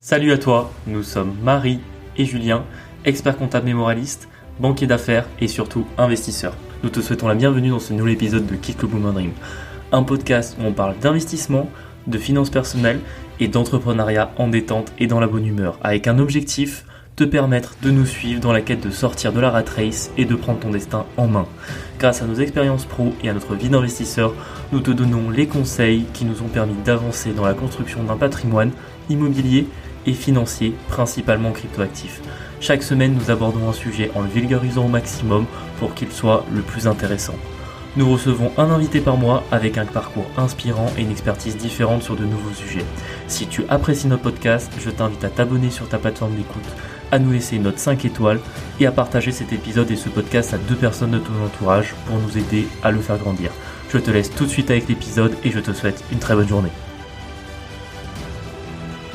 Salut à toi, nous sommes Marie et Julien, experts comptables et moralistes, banquiers d'affaires et surtout investisseurs. Nous te souhaitons la bienvenue dans ce nouvel épisode de Kick le Boom Dream, un podcast où on parle d'investissement, de finances personnelles et d'entrepreneuriat en détente et dans la bonne humeur, avec un objectif, te permettre de nous suivre dans la quête de sortir de la rat race et de prendre ton destin en main. Grâce à nos expériences pro et à notre vie d'investisseur, nous te donnons les conseils qui nous ont permis d'avancer dans la construction d'un patrimoine immobilier et financier, principalement cryptoactif. Chaque semaine, nous abordons un sujet en le vulgarisant au maximum pour qu'il soit le plus intéressant. Nous recevons un invité par mois avec un parcours inspirant et une expertise différente sur de nouveaux sujets. Si tu apprécies notre podcast, je t'invite à t'abonner sur ta plateforme d'écoute, à nous laisser une note 5 étoiles et à partager cet épisode et ce podcast à 2 personnes de ton entourage pour nous aider à le faire grandir. Je te laisse tout de suite avec l'épisode et je te souhaite une très bonne journée.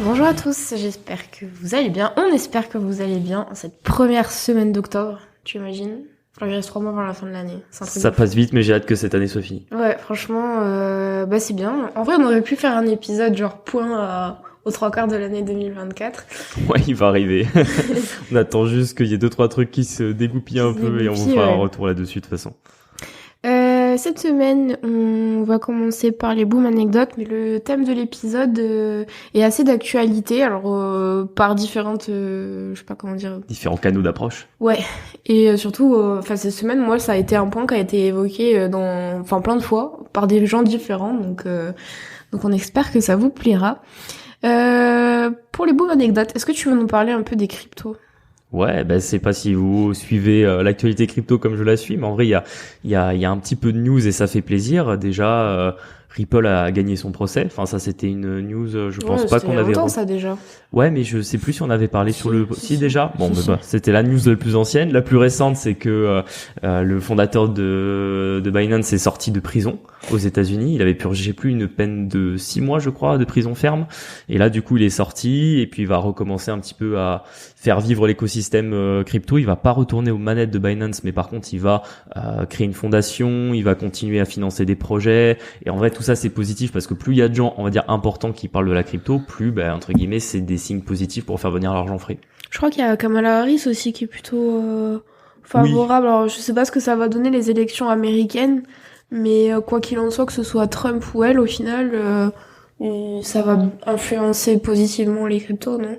Bonjour à tous, j'espère que vous allez bien. On espère que vous allez bien en cette première semaine d'octobre, tu imagines? Il reste 3 mois avant la fin de l'année. Ça passe vite, mais j'ai hâte que cette année soit finie. Ouais, franchement, c'est bien. En vrai, on aurait pu faire un épisode genre point aux 3/4 de l'année 2024. Ouais, il va arriver. On attend juste qu'il y ait 2-3 trucs qui se dégoupillent un peu et on vous fera un retour là-dessus de toute façon. Cette semaine, on va commencer par les boom anecdotes, mais le thème de l'épisode est assez d'actualité, alors par différentes, je sais pas comment dire. Différents canaux d'approche. Ouais, et surtout, cette semaine, moi, ça a été un point qui a été évoqué plein de fois par des gens différents, donc on espère que ça vous plaira. Pour les boom anecdotes, est-ce que tu veux nous parler un peu des cryptos? Ouais, c'est pas si vous suivez l'actualité crypto comme je la suis, mais en vrai, il y a un petit peu de news et ça fait plaisir. Déjà, Ripple a gagné son procès. Enfin, ça, c'était une news, je pense pas qu'on avait... longtemps, ça, déjà. Ouais, mais je sais plus si on avait parlé sur le... Si, déjà. Bon, c'était la news la plus ancienne. La plus récente, c'est que le fondateur de Binance est sorti de prison aux États-Unis. Il avait purgé plus une peine de 6 mois, je crois, de prison ferme. Et là, du coup, il est sorti et puis il va recommencer un petit peu à faire vivre l'écosystème crypto. Il va pas retourner aux manettes de Binance, mais par contre, il va créer une fondation, il va continuer à financer des projets. Et en vrai, tout ça, c'est positif parce que plus il y a de gens, on va dire, importants qui parlent de la crypto, plus, entre guillemets, c'est des signes positifs pour faire venir l'argent frais. Je crois qu'il y a Kamala Harris aussi qui est plutôt favorable. Oui. Alors, je sais pas ce que ça va donner les élections américaines, mais quoi qu'il en soit, que ce soit Trump ou elle, au final, ça va influencer positivement les cryptos, non?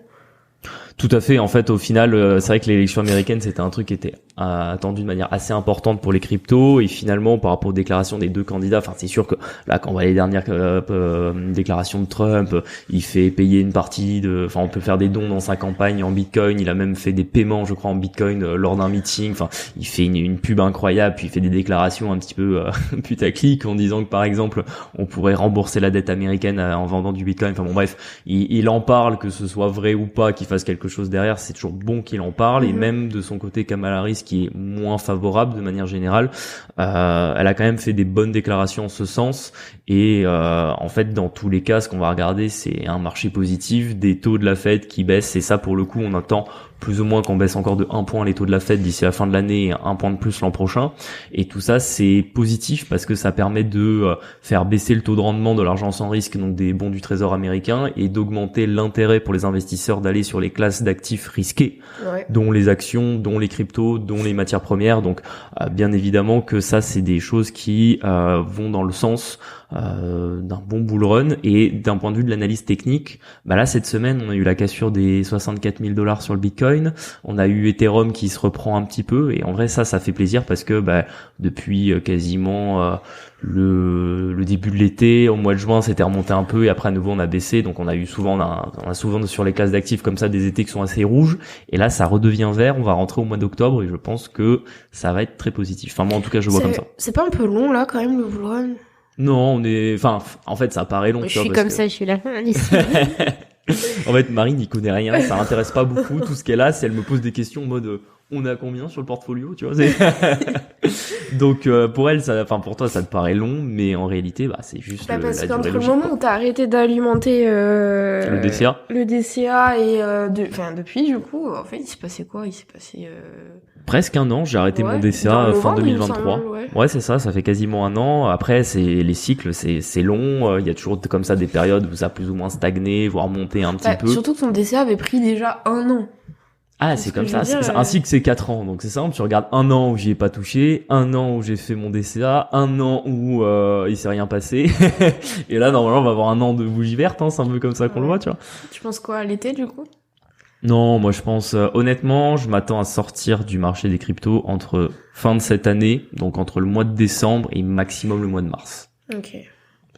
Tout à fait. En fait, au final, c'est vrai que l'élection américaine, c'était un truc qui était attendu de manière assez importante pour les cryptos. Et finalement, par rapport aux déclarations des deux candidats, c'est sûr que là, quand on voit les dernières déclarations de Trump, il fait payer une partie on peut faire des dons dans sa campagne en Bitcoin. Il a même fait des paiements, je crois, en Bitcoin lors d'un meeting. Il fait une pub incroyable, puis il fait des déclarations un petit peu putaclic en disant que, par exemple, on pourrait rembourser la dette américaine en vendant du Bitcoin. Il en parle, que ce soit vrai ou pas, qu'il fasse quelque chose derrière, c'est toujours bon qu'il en parle. Et même de son côté, Kamala Harris, qui est moins favorable de manière générale, elle a quand même fait des bonnes déclarations en ce sens. Et en fait, dans tous les cas, ce qu'on va regarder, c'est un marché positif, des taux de la Fed qui baissent. Et ça, pour le coup, on attend plus ou moins qu'on baisse encore de 1 point les taux de la Fed d'ici la fin de l'année et 1 point de plus l'an prochain. Et tout ça, c'est positif parce que ça permet de faire baisser le taux de rendement de l'argent sans risque, donc des bons du trésor américain, et d'augmenter l'intérêt pour les investisseurs d'aller sur les classes d'actifs risqués, dont les actions, dont les cryptos, dont les matières premières. Donc, bien évidemment que ça, c'est des choses qui vont dans le sens d'un bon bull run. Et d'un point de vue de l'analyse technique, là, cette semaine, on a eu la cassure des 64 000 $ sur le Bitcoin. On a eu Ethereum qui se reprend un petit peu, et en vrai ça fait plaisir parce que depuis quasiment le début de l'été, au mois de juin, c'était remonté un peu et après à nouveau on a baissé. Donc on a souvent sur les classes d'actifs comme ça des étés qui sont assez rouges, et là ça redevient vert. On va rentrer au mois d'octobre et je pense que ça va être très positif. Moi en tout cas je vois comme ça. C'est pas un peu long là quand même le bull run? Non, en fait ça paraît long. Je suis comme ça, je suis là. En fait, Marie n'y connaît rien, ça l'intéresse pas beaucoup. Tout ce qu'elle a, c'est elle me pose des questions en mode on est à combien sur le portfolio, tu vois. Donc pour elle, pour toi, ça te paraît long, mais en réalité, c'est juste parce la qu'entre durée le moment où t'as arrêté d'alimenter le DCA et depuis du coup, en fait, il s'est passé quoi? Il s'est passé Presque un an, j'ai arrêté mon DCA fin 2023. Ouais, c'est ça fait quasiment un an. Après, les cycles, c'est long. Il y a toujours comme ça des périodes où ça a plus ou moins stagné, voire monté un petit peu. Surtout que ton DCA avait pris déjà un an. Ah, c'est comme ça. Un cycle, c'est 4 ans. Donc c'est simple. Tu regardes un an où j'y ai pas touché, un an où j'ai fait mon DCA, un an où il s'est rien passé. Et là, normalement, on va avoir un an de bougie verte. Hein, c'est un peu comme ça qu'on le voit, tu vois. Tu penses quoi à l'été, du coup? Non, moi je pense honnêtement, je m'attends à sortir du marché des cryptos entre fin de cette année, donc entre le mois de décembre et maximum le mois de mars. Ok.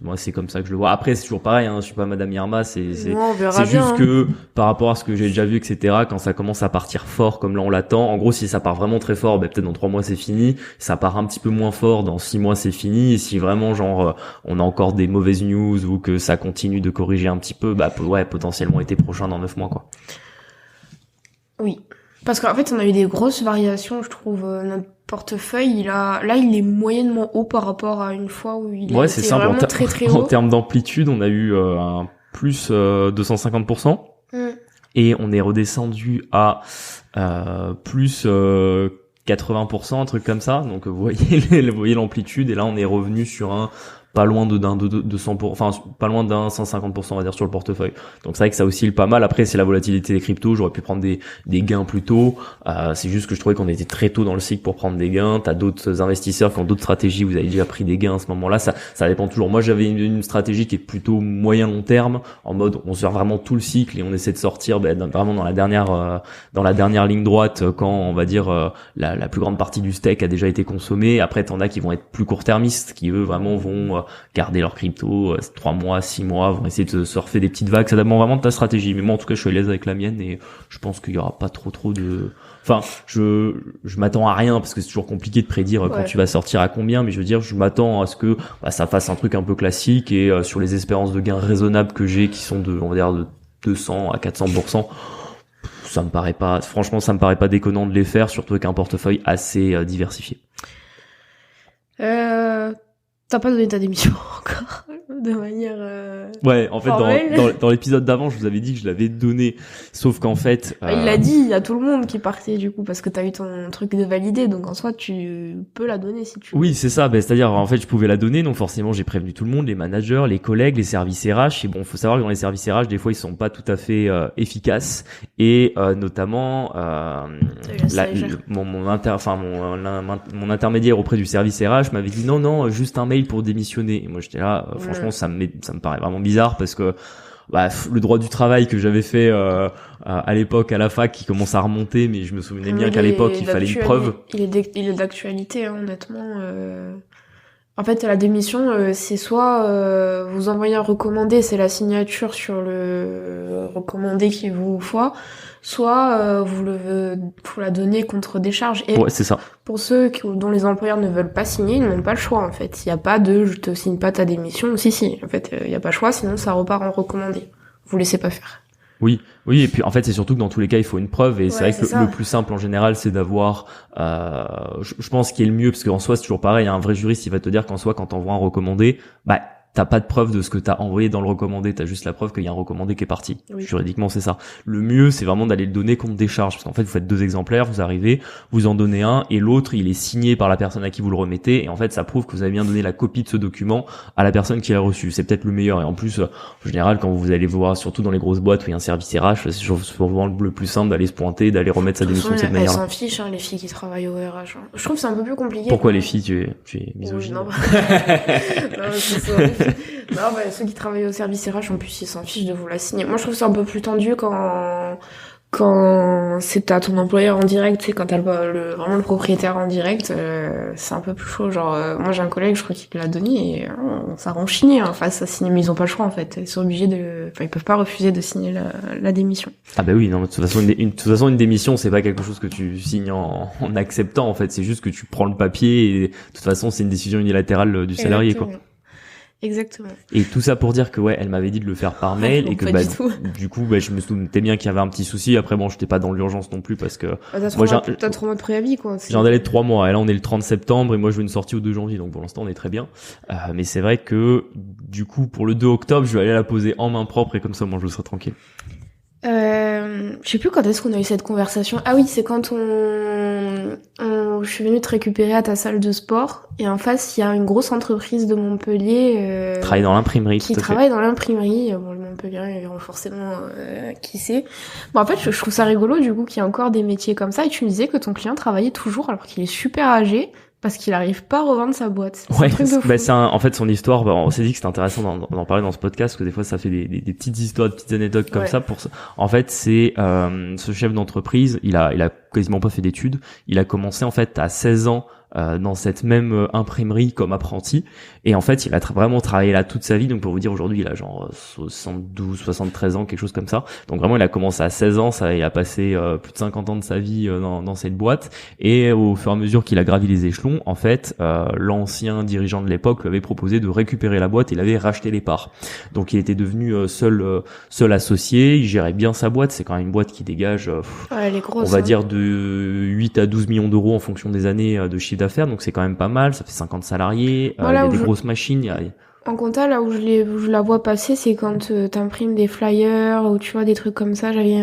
Moi c'est comme ça que je le vois. Après c'est toujours pareil, hein, je suis pas Madame Irma, c'est juste bien, que par rapport à ce que j'ai déjà vu, etc. Quand ça commence à partir fort comme là on l'attend, en gros si ça part vraiment très fort, peut-être dans 3 mois c'est fini. Ça part un petit peu moins fort, dans 6 mois c'est fini. Et si vraiment on a encore des mauvaises news ou que ça continue de corriger un petit peu, potentiellement été prochain dans 9 mois quoi. Oui. Parce qu'en fait, on a eu des grosses variations, je trouve. Notre portefeuille, il est moyennement haut par rapport à une fois où il était vraiment très très haut. En termes d'amplitude, on a eu un plus 250%. Et on est redescendu à plus 80%, un truc comme ça. Donc vous voyez l'amplitude. Et là, on est revenu sur un pas loin de 100%, enfin pas loin d'un 150% on va dire sur le portefeuille. Donc c'est vrai que ça oscille pas mal. Après c'est la volatilité des cryptos, j'aurais pu prendre des gains plus tôt. C'est juste que je trouvais qu'on était très tôt dans le cycle pour prendre des gains. T'as d'autres investisseurs qui ont d'autres stratégies, vous avez déjà pris des gains à ce moment-là. Ça dépend toujours. Moi j'avais une stratégie qui est plutôt moyen long terme, en mode on sert vraiment tout le cycle et on essaie de sortir vraiment dans la dernière ligne droite quand on va dire la plus grande partie du steak a déjà été consommée. Après t'en as qui vont être plus court-termistes, qui eux vraiment vont garder leur crypto 3 mois, 6 mois, vont essayer de surfer des petites vagues. Ça dépend vraiment de ta stratégie. Mais moi, en tout cas, je suis à l'aise avec la mienne et je pense qu'il y aura pas trop de... Enfin, je m'attends à rien parce que c'est toujours compliqué de prédire quand tu vas sortir à combien. Mais je veux dire, je m'attends à ce que ça fasse un truc un peu classique et sur les espérances de gains raisonnables que j'ai qui sont on va dire, de 200 à 400%. Franchement, ça me paraît pas déconnant de les faire, surtout avec un portefeuille assez diversifié. T'as pas donné ta démission encore de manière ouais, en fait dans l'épisode d'avant, je vous avais dit que je l'avais donné, sauf qu'en fait il l'a dit à tout le monde qui partait du coup parce que t'as eu ton truc de validé, donc en soi tu peux la donner si tu veux. Oui, c'est ça, c'est-à-dire en fait je pouvais la donner, donc forcément j'ai prévenu tout le monde, les managers, les collègues, les services RH, et bon, faut savoir que dans les services RH des fois ils sont pas tout à fait efficaces et notamment mon intermédiaire auprès du service RH m'avait dit non, juste un mail pour démissionner. Et moi j'étais là, franchement ça me paraît vraiment bizarre parce que le droit du travail que j'avais fait à l'époque à la fac qui commence à remonter, mais je me souvenais bien qu'à l'époque il fallait une preuve. Il est d'actualité hein, honnêtement. En fait la démission c'est soit vous envoyez un recommandé, c'est la signature sur le recommandé qu'il vous faut, soit vous la donnez contre décharge. Et ouais, c'est ça. Pour ceux dont les employeurs ne veulent pas signer, ils n'ont pas le choix en fait. Il n'y a pas de je te signe pas ta démission. Si. En fait, il n'y a pas le choix, sinon ça repart en recommandé. Vous laissez pas faire. Oui, et puis en fait c'est surtout que dans tous les cas il faut une preuve et c'est vrai que le plus simple en général c'est d'avoir je pense qu'il est le mieux parce qu'en soi c'est toujours pareil, un vrai juriste il va te dire qu'en soi quand t'envoies un recommandé, t'as pas de preuve de ce que t'as envoyé dans le recommandé, t'as juste la preuve qu'il y a un recommandé qui est parti. Oui. Juridiquement, c'est ça. Le mieux, c'est vraiment d'aller le donner contre décharge, parce qu'en fait, vous faites 2 exemplaires, vous arrivez, vous en donnez un, et l'autre, il est signé par la personne à qui vous le remettez, et en fait, ça prouve que vous avez bien donné la copie de ce document à la personne qui l'a reçu. C'est peut-être le meilleur, et en plus, en général, quand vous allez voir, surtout dans les grosses boîtes où il y a un service RH, c'est souvent le plus simple d'aller se pointer, d'aller remettre sa démission de cette manière. Elles s'en fichent, les filles qui travaillent au RH. Je trouve que c'est un peu plus compliqué. Pourquoi les filles, tu es misogyne? Non, ceux qui travaillent au service RH, en plus, ils s'en fichent de vous la signer. Moi, je trouve que c'est un peu plus tendu quand c'est à ton employeur en direct, tu sais, quand t'as vraiment le propriétaire en direct, c'est un peu plus chaud. Genre, moi, j'ai un collègue, je crois qu'il l'a donné et ça rend chier, hein, face à signer, mais ils ont pas le choix, en fait. Ils sont obligés ils peuvent pas refuser de signer la démission. Ah bah oui, non, de toute façon, une démission, c'est pas quelque chose que tu signes en acceptant, en fait. C'est juste que tu prends le papier et de toute façon, c'est une décision unilatérale du salarié, quoi. Exactement. Et tout ça pour dire que elle m'avait dit de le faire par mail et que du coup je me doutais bien qu'il y avait un petit souci. Après bon, j'étais pas dans l'urgence non plus parce que t'as 3 mois de préavis quoi. J'ai un délai de 3 mois et là on est le 30 septembre et moi je veux une sortie au 2 janvier donc pour l'instant on est très bien. Mais c'est vrai que du coup pour le 2 octobre, je vais aller la poser en main propre et comme ça moi je serai tranquille. Je sais plus quand est-ce qu'on a eu cette conversation. Ah oui, c'est quand je suis venue te récupérer à ta salle de sport et en face il y a une grosse entreprise de Montpellier travaille dans l'imprimerie, qui travaille dans l'imprimerie. Bon, le Montpellier, ils verront forcément qui c'est. Bon, en fait, je trouve ça rigolo du coup qu'il y a encore des métiers comme ça. Et tu me disais que ton client travaillait toujours alors qu'il est super âgé. Parce qu'il arrive pas à revendre sa boîte. C'est un truc de fou. En fait, son histoire, on s'est dit que c'était intéressant d'en parler dans ce podcast, parce que des fois, ça fait des petites histoires, des petites anecdotes comme ça. En fait, c'est ce chef d'entreprise, il a quasiment pas fait d'études. Il a commencé en fait à 16 ans dans cette même imprimerie comme apprenti, et en fait il a vraiment travaillé là toute sa vie. Donc pour vous dire, aujourd'hui il a genre 72, 73 ans, quelque chose comme ça. Donc vraiment il a commencé à 16 ans, il a passé plus de 50 ans de sa vie dans cette boîte, et au fur et à mesure qu'il a gravi les échelons, en fait l'ancien dirigeant de l'époque lui avait proposé de récupérer la boîte. Il avait racheté les parts, donc il était devenu seul associé. Il gérait bien sa boîte. C'est quand même une boîte qui dégage elle est grosse, on va dire de 8 à 12 millions d'euros en fonction des années de chiffre d'affaires, donc c'est quand même pas mal. Ça fait 50 salariés, il y a des grosses machines. En compta, là où je la vois passer, c'est quand t'imprimes des flyers ou tu vois des trucs comme ça. J'avais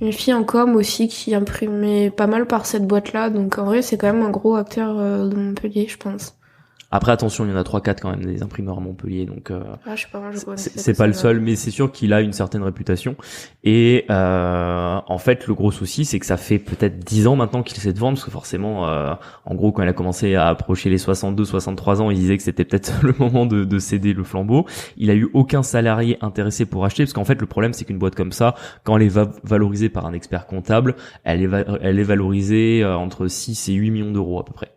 une fille en com aussi qui imprimait pas mal par cette boîte-là, donc en vrai c'est quand même un gros acteur de Montpellier, je pense. Après attention, il y en a 3-4 quand même des imprimeurs à Montpellier, donc je sais pas, moi, c'est pas le seul, mais c'est sûr qu'il a une certaine réputation. Et en fait le gros souci, c'est que ça fait peut-être 10 ans maintenant qu'il essaie de vendre, parce que forcément en gros quand il a commencé à approcher les 62-63 ans, il disait que c'était peut-être le moment de céder le flambeau. Il a eu aucun salarié intéressé pour acheter, parce qu'en fait le problème c'est qu'une boîte comme ça, quand elle est valorisée par un expert comptable, elle est valorisée entre 6 et 8 millions d'euros à peu près.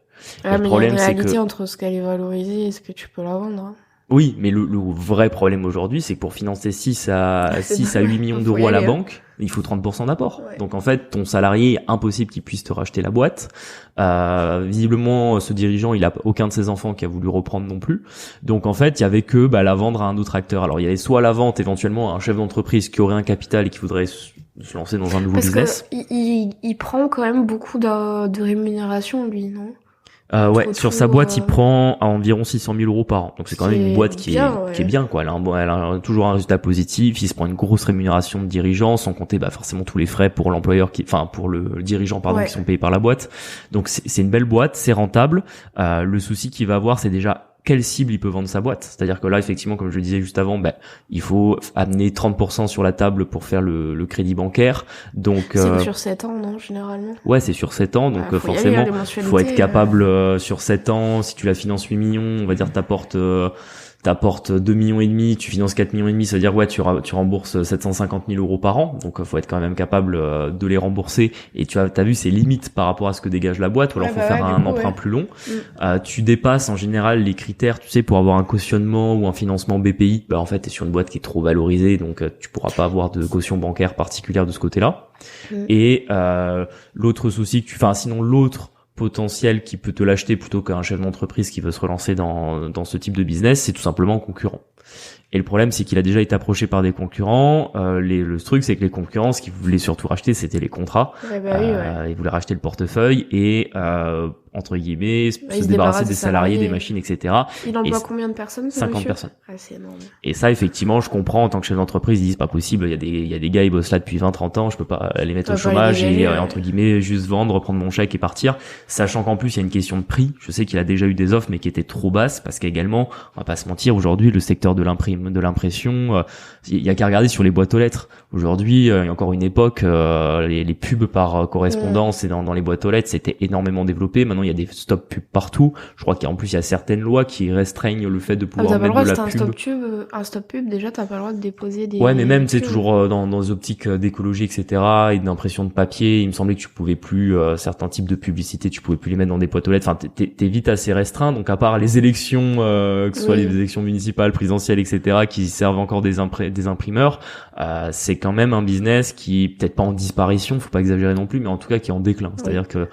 Mais le problème, il y a une réalité entre ce qu'elle est valorisée et ce que tu peux la vendre. Hein. Oui, mais le vrai problème aujourd'hui, c'est que pour financer 6 à 8 millions d'euros à la banque, il faut 30% d'apport. Ouais. Donc en fait, ton salarié, impossible qu'il puisse te racheter la boîte. Visiblement, ce dirigeant, il a aucun de ses enfants qui a voulu reprendre non plus. Donc en fait, il y avait que la vendre à un autre acteur. Alors il y avait soit la vente éventuellement à un chef d'entreprise qui aurait un capital et qui voudrait se lancer dans un nouveau business. Parce que il prend quand même beaucoup de rémunération, lui, non ? Sur sa boîte, il prend à environ 600 000 euros par an. Donc c'est quand même une boîte qui est bien, quoi. Elle a toujours un résultat positif. Il se prend une grosse rémunération de dirigeant, sans compter, forcément tous les frais pour l'employeur pour le dirigeant, qui sont payés par la boîte. Donc c'est une belle boîte, c'est rentable. Le souci qu'il va avoir, c'est déjà quelle cible il peut vendre sa boîte. C'est-à-dire que là, effectivement, comme je le disais juste avant, il faut amener 30% sur la table pour faire le crédit bancaire. Donc c'est sur 7 ans, non, généralement. Ouais, c'est sur 7 ans, donc forcément, faut être capable sur 7 ans, si tu la finances 8 millions, on va dire t'apportes 2 millions et demi, tu finances 4 millions et demi, ça veut dire tu rembourses 750 000 euros par an, donc faut être quand même capable de les rembourser. Et t'as vu, c'est limite par rapport à ce que dégage la boîte, ou alors faut faire un emprunt plus long. Tu dépasses en général les critères, tu sais, pour avoir un cautionnement ou un financement BPI, en fait t'es sur une boîte qui est trop valorisée, donc tu pourras pas avoir de caution bancaire particulière de ce côté-là. Et l'autre souci sinon l'autre potentiel qui peut te l'acheter plutôt qu'un chef d'entreprise qui veut se relancer dans ce type de business, c'est tout simplement concurrent. Et le problème, c'est qu'il a déjà été approché par des concurrents. Le truc, c'est que les concurrents, ce qu'ils voulaient surtout racheter, c'était les contrats. Ils voulaient racheter le portefeuille et entre guillemets se débarrasser des salariés, des machines, etc. Il emploie combien de personnes, 50 personnes. C'est énorme. Et ça, effectivement, je comprends en tant que chef d'entreprise, ils disent pas possible, il y a des gars, ils bossent là depuis 20-30 ans, je peux pas les mettre au chômage et entre guillemets juste vendre, prendre mon chèque et partir, sachant qu'en plus il y a une question de prix. Je sais qu'il a déjà eu des offres mais qui étaient trop basses, parce qu'également, on va pas se mentir, aujourd'hui le secteur de l'impression, il y a qu'à regarder sur les boîtes aux lettres. Aujourd'hui, il y a encore une époque, les pubs par correspondance et dans les boîtes aux lettres, c'était énormément développé. Maintenant, il y a des stop pubs partout. Je crois qu'en plus, il y a certaines lois qui restreignent le fait de pouvoir mettre de la pub. Un stop pub, déjà, t'as pas le droit de déposer des... Ouais, mais même, tu sais, toujours dans les optiques d'écologie, etc., et d'impression de papier, il me semblait que tu pouvais plus, certains types de publicités, tu pouvais plus les mettre dans des boîtes aux lettres. Enfin, t'es vite assez restreint. Donc, à part les élections, que ce soit les élections municipales, présidentielles, etc., qui servent encore des imprimeurs, c'est quand même un business qui, peut-être pas en disparition, faut pas exagérer non plus, mais en tout cas qui est en déclin. C'est-à-dire que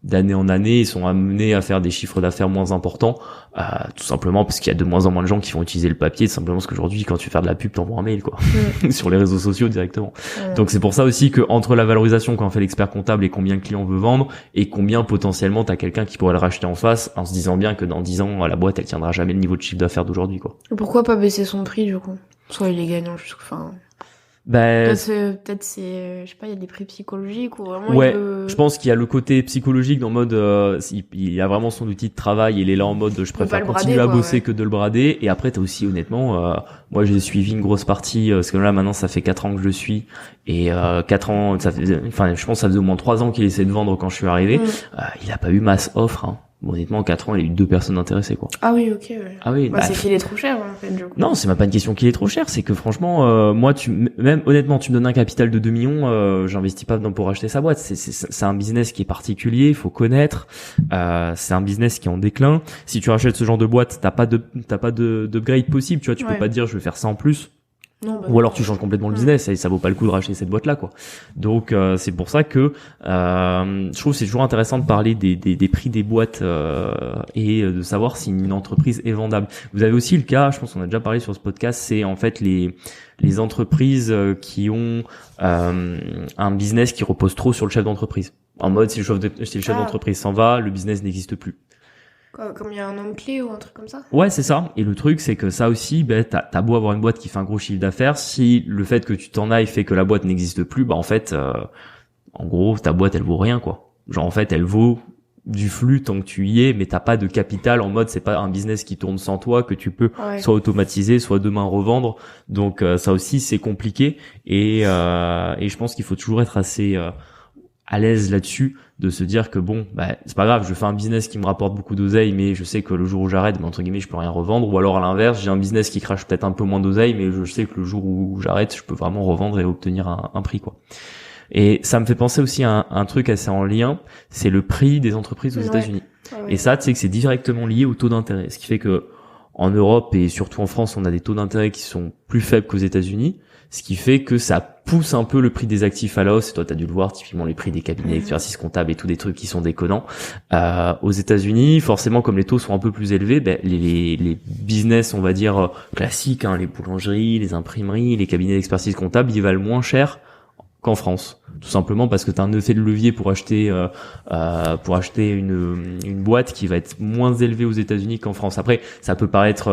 d'année en année, ils sont amenés à faire des chiffres d'affaires moins importants, tout simplement parce qu'il y a de moins en moins de gens qui vont utiliser le papier, tout simplement parce qu'aujourd'hui, quand tu fais de la pub, t'envoies un mail, quoi, sur les réseaux sociaux directement. Donc c'est pour ça aussi que entre la valorisation quand on fait l'expert comptable et combien le client veut vendre, et combien potentiellement t'as quelqu'un qui pourrait le racheter en face, en se disant bien que dans 10 ans, la boîte, elle tiendra jamais le niveau de chiffre d'affaires d'aujourd'hui, quoi. Pourquoi pas baisser son prix, du coup? Soit il est gagnant jusqu'à fin. Peut-être c'est, je sais pas, il y a des prix psychologiques ou vraiment. Ouais, je pense qu'il y a le côté psychologique dans le mode, il a vraiment son outil de travail, il est là en mode, je préfère continuer à bosser que de le brader. Et après, t'as aussi honnêtement, moi j'ai suivi une grosse partie, parce que là maintenant ça fait 4 ans que je le suis, et 4 ans, je pense que ça faisait au moins 3 ans qu'il essaie de vendre quand je suis arrivé. Il a pas eu masse offre. Hein. Bon, honnêtement, en 4 ans, il y a eu 2 personnes intéressées, quoi. Ah oui, ok, ouais. Ah oui, c'est qu'il est trop cher, en fait, du coup. Non, c'est même pas une question qu'il est trop cher, c'est que franchement, moi, même honnêtement, tu me donnes un capital de 2 millions, j'investis pas pour acheter sa boîte. C'est un business qui est particulier, il faut connaître. C'est un business qui est en déclin. Si tu rachètes ce genre de boîte, t'as pas d'upgrade possible, tu vois, tu peux pas te dire, je vais faire ça en plus. Non, ou alors tu changes complètement le business et ça vaut pas le coup de racheter cette boîte là, quoi. Donc c'est pour ça que je trouve que c'est toujours intéressant de parler des prix des boîtes et de savoir si une entreprise est vendable. Vous avez aussi le cas, je pense qu'on a déjà parlé sur ce podcast, c'est en fait les entreprises qui ont un business qui repose trop sur le chef d'entreprise. En mode si le chef d'entreprise s'en va, le business n'existe plus. Comme il y a un homme clé ou un truc comme ça. Ouais, c'est ça. Et le truc, c'est que ça aussi, t'as beau avoir une boîte qui fait un gros chiffre d'affaires, si le fait que tu t'en ailles fait que la boîte n'existe plus, en fait, en gros, ta boîte, elle vaut rien, quoi. Genre, en fait, elle vaut du flux tant que tu y es, mais t'as pas de capital en mode, c'est pas un business qui tourne sans toi, que tu peux soit automatiser, soit demain revendre. Donc, ça aussi, c'est compliqué. Et je pense qu'il faut toujours être assez à l'aise là-dessus, de se dire que bon, c'est pas grave, je fais un business qui me rapporte beaucoup d'oseille, mais je sais que le jour où j'arrête, entre guillemets, je peux rien revendre. Ou alors à l'inverse, j'ai un business qui crache peut-être un peu moins d'oseille, mais je sais que le jour où j'arrête, je peux vraiment revendre et obtenir un prix, quoi. Et ça me fait penser aussi à un truc assez en lien, c'est le prix des entreprises aux États-Unis. Et ça, tu sais que c'est directement lié au taux d'intérêt, ce qui fait que en Europe et surtout en France, on a des taux d'intérêt qui sont plus faibles qu'aux États-Unis, ce qui fait que ça pousse un peu le prix des actifs à la hausse. Et toi, t'as dû le voir, typiquement les prix des cabinets d'expertise comptable et tous des trucs qui sont déconnants. Aux États-Unis, forcément, comme les taux sont un peu plus élevés, les business, on va dire classiques, hein, les boulangeries, les imprimeries, les cabinets d'expertise comptable, ils valent moins cher qu'en France, tout simplement parce que tu as un effet de levier pour acheter une boîte qui va être moins élevée aux États-Unis qu'en France. Après, ça peut paraître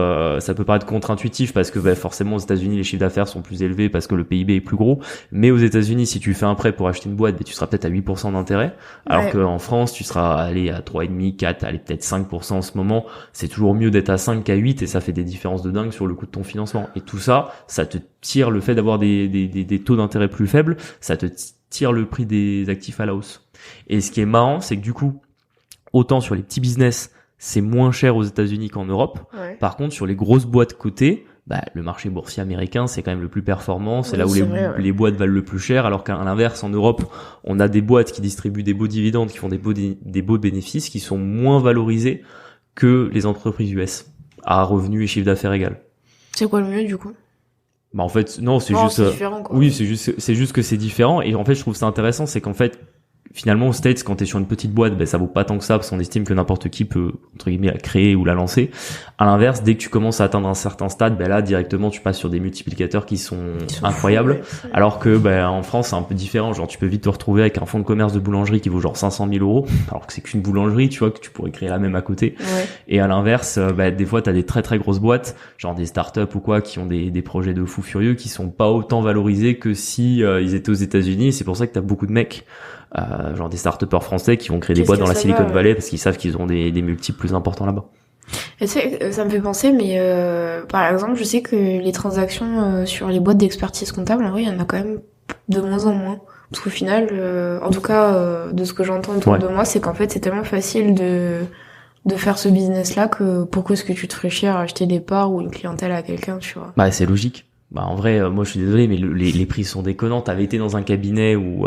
contre-intuitif parce que forcément aux États-Unis les chiffres d'affaires sont plus élevés parce que le PIB est plus gros, mais aux États-Unis si tu fais un prêt pour acheter une boîte, tu seras peut-être à 8% d'intérêt, alors qu'en France tu seras allé à 3,5, 4, allez peut-être 5% en ce moment. C'est toujours mieux d'être à 5 qu'à 8 et ça fait des différences de dingue sur le coût de ton financement. Et tout ça te tire le fait d'avoir des taux d'intérêt plus faibles, ça te tire le prix des actifs à la hausse. Et ce qui est marrant, c'est que du coup, autant sur les petits business, c'est moins cher aux États-Unis qu'en Europe. Par contre, sur les grosses boîtes cotées, le marché boursier américain, c'est quand même le plus performant. C'est là où les boîtes valent le plus cher. Alors qu'à l'inverse, en Europe, on a des boîtes qui distribuent des beaux dividendes, qui font des beaux bénéfices, qui sont moins valorisés que les entreprises US, à revenus et chiffre d'affaires égal. C'est quoi le mieux, du coup? En fait, non, c'est juste, différent, quoi. Oui, c'est juste que c'est différent. Et en fait, je trouve ça intéressant, c'est qu'en fait, finalement, aux States, quand t'es sur une petite boîte, ça vaut pas tant que ça, parce qu'on estime que n'importe qui peut, entre guillemets, la créer ou la lancer. À l'inverse, dès que tu commences à atteindre un certain stade, là, directement, tu passes sur des multiplicateurs qui sont incroyables. Fous, alors que, en France, c'est un peu différent. Genre, tu peux vite te retrouver avec un fonds de commerce de boulangerie qui vaut genre 500 000 €, alors que c'est qu'une boulangerie, tu vois, que tu pourrais créer la même à côté. Et à l'inverse, des fois, t'as des très très grosses boîtes, genre des startups ou quoi, qui ont des projets de fous furieux qui sont pas autant valorisés que si ils étaient aux États-Unis. C'est pour ça que t'as beaucoup de mecs, genre des start-upers français qui vont créer des boîtes dans la Silicon Valley parce qu'ils savent qu'ils ont des multiples plus importants là-bas. Et ça me fait penser, mais par exemple, je sais que les transactions sur les boîtes d'expertise comptable, il y en a quand même de moins en moins. Parce qu'au final, en tout cas, de ce que j'entends autour de moi, c'est qu'en fait, c'est tellement facile de faire ce business-là que pourquoi est-ce que tu te ferais chier à acheter des parts ou une clientèle à quelqu'un, tu vois. C'est logique. En vrai, moi je suis désolé, mais les prix sont déconnants. T'avais été dans un cabinet où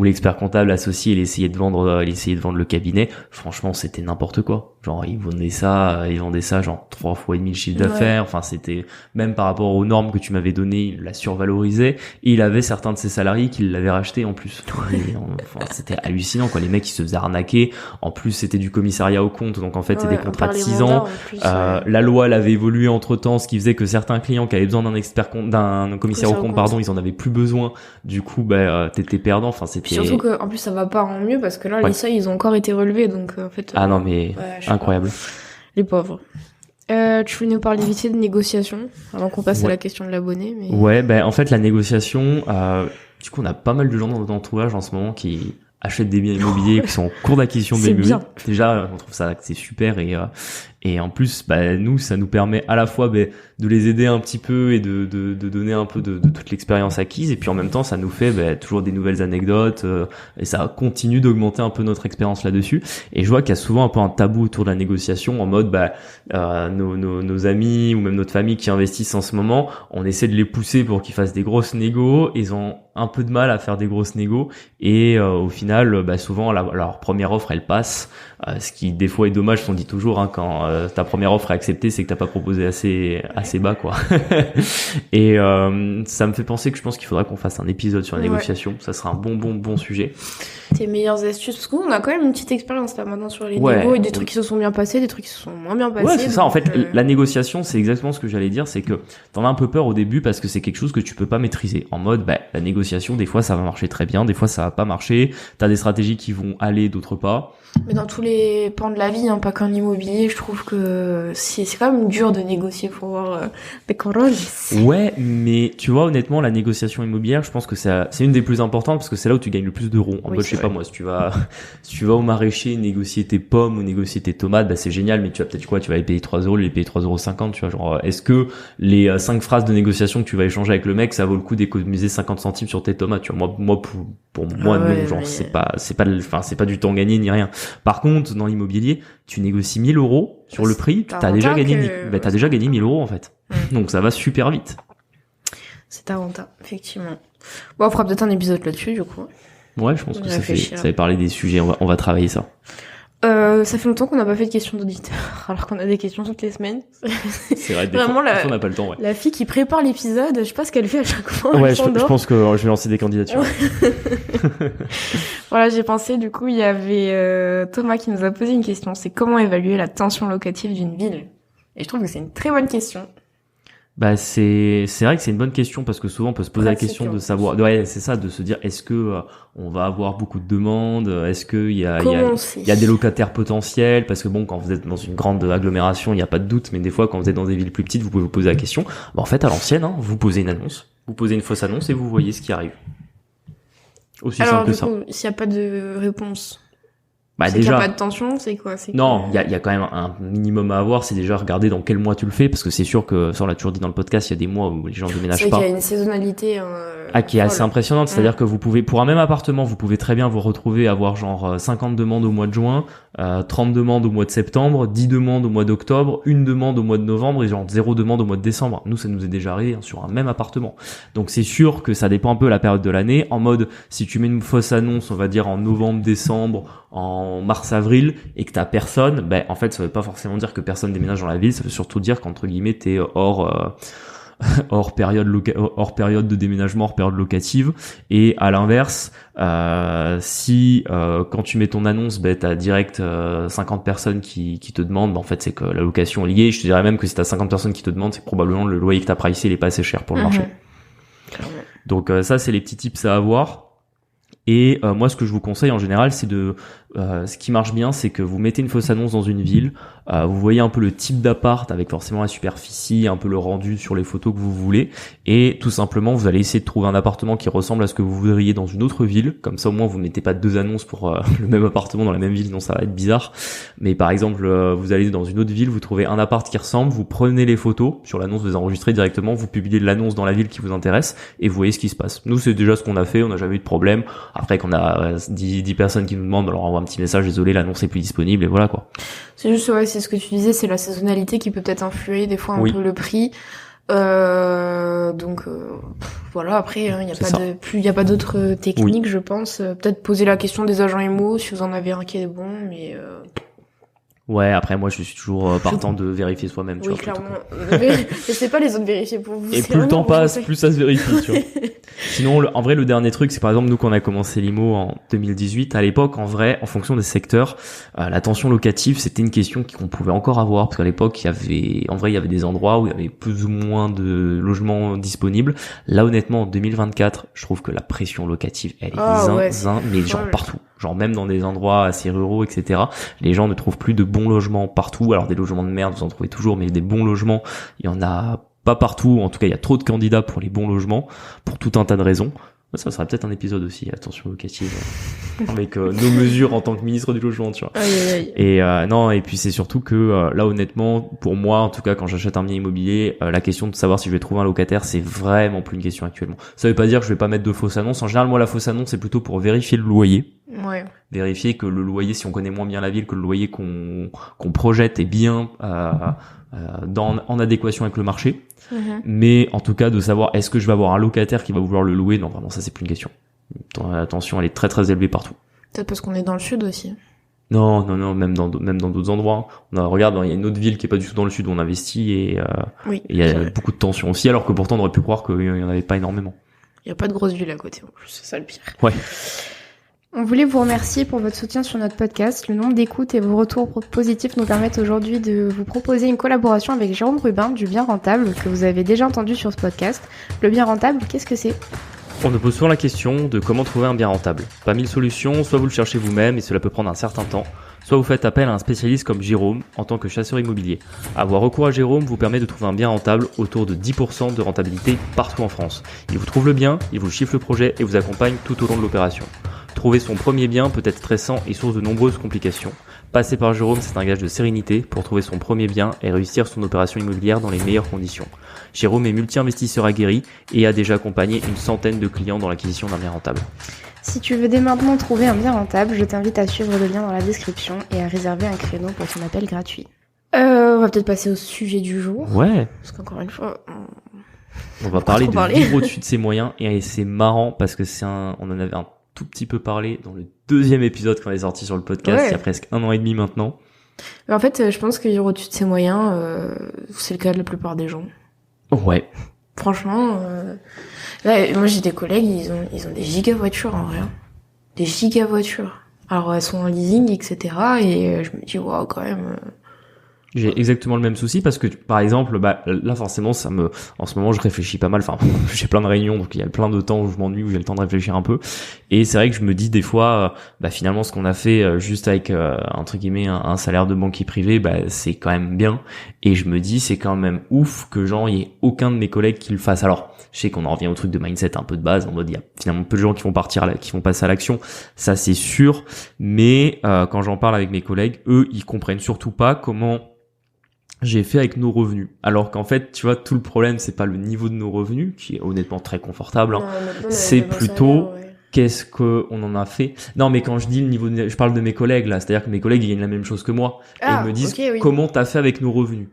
l'expert comptable associé, il essayait de vendre le cabinet. Franchement, c'était n'importe quoi. Genre, ils vendaient ça genre 3 fois et demi le chiffre d'affaires. Enfin, c'était, même par rapport aux normes que tu m'avais données, il l'a survalorisé. Et il avait certains de ses salariés qui l'avaient racheté en plus. C'était hallucinant, quoi. Les mecs, ils se faisaient arnaquer. En plus, c'était du commissariat aux comptes. Donc, en fait, c'est des contrats de 6 ans. La loi, elle avait évolué entre temps, ce qui faisait que certains clients qui avaient besoin d'un commissaire aux comptes, ils en avaient plus besoin. Du coup, t'étais perdant. Enfin, c'était. Puis surtout que, en plus, ça va pas en mieux parce que là, les seuils, ils ont encore été relevés. Donc, en fait. Ah non, mais incroyable. Les pauvres. Tu voulais nous parler vite fait de négociation avant qu'on passe à la question de l'abonné. Mais... Ouais, en fait la négociation, du coup on a pas mal de gens dans notre entourage en ce moment qui achètent des biens immobiliers, qui sont en cours d'acquisition de biens immobiliers. Déjà, on trouve ça que c'est super et en plus, nous, ça nous permet à la fois de les aider un petit peu et de donner un peu de toute l'expérience acquise, et puis en même temps, ça nous fait toujours des nouvelles anecdotes et ça continue d'augmenter un peu notre expérience là-dessus. Et je vois qu'il y a souvent un peu un tabou autour de la négociation, en mode nos amis ou même notre famille qui investissent en ce moment, on essaie de les pousser pour qu'ils fassent des grosses négos. Ils ont un peu de mal à faire des grosses négos et au final, souvent leur première offre elle passe. Ce qui des fois est dommage, on dit toujours quand ta première offre est acceptée, c'est que t'as pas proposé assez bas quoi. Et ça me fait penser que je pense qu'il faudra qu'on fasse un épisode sur la négociation. Ça sera un bon sujet. Tes meilleures astuces, parce qu'on a quand même une petite expérience là maintenant sur les négos, et des trucs qui se sont bien passés, des trucs qui se sont moins bien passés. Ouais, c'est ça. En fait, la négociation, c'est exactement ce que j'allais dire, c'est que t'en as un peu peur au début parce que c'est quelque chose que tu peux pas maîtriser. En mode, la négociation, des fois ça va marcher très bien, des fois ça va pas marcher. T'as des stratégies qui vont aller, d'autres pas. Mais dans tous les pans de la vie, pas qu'en immobilier, je trouve que c'est quand même dur de négocier pour voir des couronnes. Ouais, mais tu vois, honnêtement, la négociation immobilière, je pense que c'est une des plus importantes parce que c'est là où tu gagnes le plus de ronds. En mode, je sais pas moi, si tu vas au maraîcher négocier tes pommes ou négocier tes tomates, c'est génial, mais tu vas peut-être tu vas les payer 3 €, les payer 3,50 €, tu vois, genre, est-ce que les 5 phrases de négociation que tu vas échanger avec le mec, ça vaut le coup d'économiser 50 centimes sur tes tomates, tu vois? Moi, pour moi, non, genre, c'est pas du temps gagné ni rien. Par contre, dans l'immobilier, tu négocies 1 000 € sur le prix, t'as déjà gagné 1 000 € en fait. Donc ça va super vite. C'est ta renta, effectivement. Bon, on fera peut-être un épisode là-dessus, du coup. Ouais, je pense que ça fait parler des sujets, on va travailler ça. Ça fait longtemps qu'on n'a pas fait de questions d'auditeurs, alors qu'on a des questions toutes les semaines. C'est vrai, vraiment on n'a pas le temps, ouais. La fille qui prépare l'épisode, je sais pas ce qu'elle fait à chaque fois. Ouais, je pense que je vais lancer des candidatures. Voilà, j'ai pensé, du coup, il y avait Thomas qui nous a posé une question, c'est comment évaluer la tension locative d'une ville? Et je trouve que c'est une très bonne question. C'est vrai que c'est une bonne question parce que souvent on peut se poser la question de savoir, ouais, c'est ça, de se dire est-ce que on va avoir beaucoup de demandes, est-ce que il y a des locataires potentiels, parce que bon, quand vous êtes dans une grande agglomération, il n'y a pas de doute, mais des fois quand vous êtes dans des villes plus petites, vous pouvez vous poser la question. En fait, à l'ancienne, vous posez une annonce, vous posez une fausse annonce et vous voyez ce qui arrive. Aussi simple que ça. Alors, s'il n'y a pas de réponse, c'est déjà, qu'il n'y a pas de tension, c'est quoi? Non, il y a quand même un minimum à avoir, c'est déjà regarder dans quel mois tu le fais, parce que c'est sûr que, ça on l'a toujours dit dans le podcast, il y a des mois où les gens ne déménagent pas. C'est qu'il y a une saisonnalité qui est assez impressionnante, c'est-à-dire que vous pouvez, pour un même appartement, vous pouvez très bien vous retrouver à avoir genre 50 demandes au mois de juin, 30 demandes au mois de septembre, 10 demandes au mois d'octobre, 1 demande au mois de novembre et genre 0 demande au mois de décembre. Nous, ça nous est déjà arrivé sur un même appartement. Donc c'est sûr que ça dépend un peu de la période de l'année. En mode, si tu mets une fausse annonce, on va dire en novembre, décembre, en mars, avril, et que t'as personne, en fait, ça veut pas forcément dire que personne déménage dans la ville, ça veut surtout dire qu'entre guillemets, t'es hors période de déménagement, hors période locative. Et à l'inverse, si quand tu mets ton annonce, t'as direct 50 personnes qui te demandent, en fait c'est que la location est liée. Je te dirais même que si t'as 50 personnes qui te demandent, c'est que probablement le loyer que t'as pricé il est pas assez cher pour le marché. Donc ça c'est les petits tips à avoir. Et moi ce que je vous conseille en général, c'est ce qui marche bien, c'est que vous mettez une fausse annonce dans une ville, vous voyez un peu le type d'appart avec forcément la superficie, un peu le rendu sur les photos que vous voulez, et tout simplement vous allez essayer de trouver un appartement qui ressemble à ce que vous voudriez dans une autre ville. Comme ça au moins vous mettez pas 2 annonces pour le même appartement dans la même ville, sinon ça va être bizarre. Mais par exemple vous allez dans une autre ville, vous trouvez un appart qui ressemble, vous prenez les photos sur l'annonce, vous les enregistrez directement, vous publiez l'annonce dans la ville qui vous intéresse et vous voyez ce qui se passe. Nous c'est déjà ce qu'on a fait, on n'a jamais eu de problème. Après qu'on a 10 personnes qui nous demandent, alors on envoie un petit message, désolé l'annonce est plus disponible, et voilà quoi. C'est juste, ouais, c'est ce que tu disais, c'est la saisonnalité qui peut peut-être influer des fois un peu le prix. Donc voilà, après il y a pas d'autres techniques, je pense. Peut-être poser la question des agents IMO si vous en avez un qui est bon, mais ouais, après moi je suis toujours partant de vérifier soi-même, tu oui, vois. Clairement. Laissez pas les autres vérifier pour vous. Et plus le temps passe, plus ça se vérifie, tu vois. Sinon, en vrai, le dernier truc, c'est par exemple nous qu'on a commencé l'IMO en 2018. À l'époque, en vrai, en fonction des secteurs, la tension locative, c'était une question qu'on pouvait encore avoir parce qu'à l'époque, il y avait des endroits où il y avait plus ou moins de logements disponibles. Là, honnêtement, en 2024, je trouve que la pression locative, elle est mais genre partout. Genre même dans des endroits assez ruraux, etc. Les gens ne trouvent plus de bons bons logements partout. Alors des logements de merde, vous en trouvez toujours, mais des bons logements, il y en a pas partout. En tout cas, il y a trop de candidats pour les bons logements, pour tout un tas de raisons. Ça serait peut-être un épisode aussi, attention locative, avec nos mesures en tant que ministre du logement, tu vois. Et non, et puis c'est surtout que là, honnêtement, pour moi, en tout cas, quand j'achète un bien immobilier, la question de savoir si je vais trouver un locataire, c'est vraiment plus une question actuellement. Ça veut pas dire que je vais pas mettre de fausses annonces. En général, moi, la fausse annonce, c'est plutôt pour vérifier le loyer. Ouais. Vérifier que le loyer, si on connaît moins bien la ville, que le loyer qu'on projette est bien en adéquation avec le marché. Mais en tout cas, de savoir est-ce que je vais avoir un locataire qui va vouloir le louer, non, vraiment, ça c'est plus une question. La tension, elle est très très élevée partout. Peut-être parce qu'on est dans le sud aussi. Non, même dans d'autres endroits. Regarde, il y a une autre ville qui est pas du tout dans le sud où on investit et il y a beaucoup de tensions aussi, alors que pourtant on aurait pu croire qu'il y en avait pas énormément. Il y a pas de grosse ville à côté en plus, c'est ça le pire. Ouais. On voulait vous remercier pour votre soutien sur notre podcast. Le nombre d'écoutes et vos retours positifs nous permettent aujourd'hui de vous proposer une collaboration avec Jérôme Rubin du Bien Rentable, que vous avez déjà entendu sur ce podcast. Le Bien Rentable, qu'est-ce que c'est ? On nous pose souvent la question de comment trouver un bien rentable. Pas mille solutions, soit vous le cherchez vous-même et cela peut prendre un certain temps, soit vous faites appel à un spécialiste comme Jérôme en tant que chasseur immobilier. Avoir recours à Jérôme vous permet de trouver un bien rentable autour de 10% de rentabilité partout en France. Il vous trouve le bien, il vous chiffre le projet et vous accompagne tout au long de l'opération. Trouver son premier bien peut être stressant et source de nombreuses complications. Passer par Jérôme, c'est un gage de sérénité pour trouver son premier bien et réussir son opération immobilière dans les meilleures conditions. Jérôme est multi-investisseur aguerri et a déjà accompagné une centaine de clients dans l'acquisition d'un bien rentable. Si tu veux dès maintenant trouver un bien rentable, je t'invite à suivre le lien dans la description et à réserver un créneau pour ton appel gratuit. On va peut-être passer au sujet du jour. Ouais. Parce qu'encore une fois... On va parler de vivre au-dessus de ses moyens et c'est marrant parce que on en avait un tout petit peu parlé dans le 2e épisode qu'on est sorti sur le podcast, il y a presque 1 an et demi maintenant. Mais en fait, je pense que vivre au-dessus de ses moyens, c'est le cas de la plupart des gens. Ouais. Franchement, là, moi j'ai des collègues, ils ont des giga voitures en vrai. Des giga voitures. Alors elles sont en leasing, etc. Et je me dis, waouh, quand même... J'ai exactement le même souci parce que, par exemple, là, forcément, en ce moment, je réfléchis pas mal. Enfin, j'ai plein de réunions, donc il y a plein de temps où je m'ennuie, où j'ai le temps de réfléchir un peu. Et c'est vrai que je me dis des fois, finalement, ce qu'on a fait juste avec, entre guillemets, un salaire de banquier privé, c'est quand même bien. Et je me dis, c'est quand même ouf que genre, il y ait aucun de mes collègues qui le fasse. Alors, je sais qu'on en revient au truc de mindset un peu de base, en mode, il y a finalement peu de gens qui vont passer à l'action. Ça, c'est sûr. Mais, quand j'en parle avec mes collègues, eux, ils comprennent surtout pas comment j'ai fait avec nos revenus. Alors qu'en fait, tu vois, tout le problème, c'est pas le niveau de nos revenus, qui est honnêtement très confortable, hein. C'est plutôt qu'est-ce que on en a fait. Non, mais quand je dis le niveau je parle de mes collègues, là. C'est-à-dire que mes collègues, ils gagnent la même chose que moi. Et ils me disent, comment t'as fait avec nos revenus?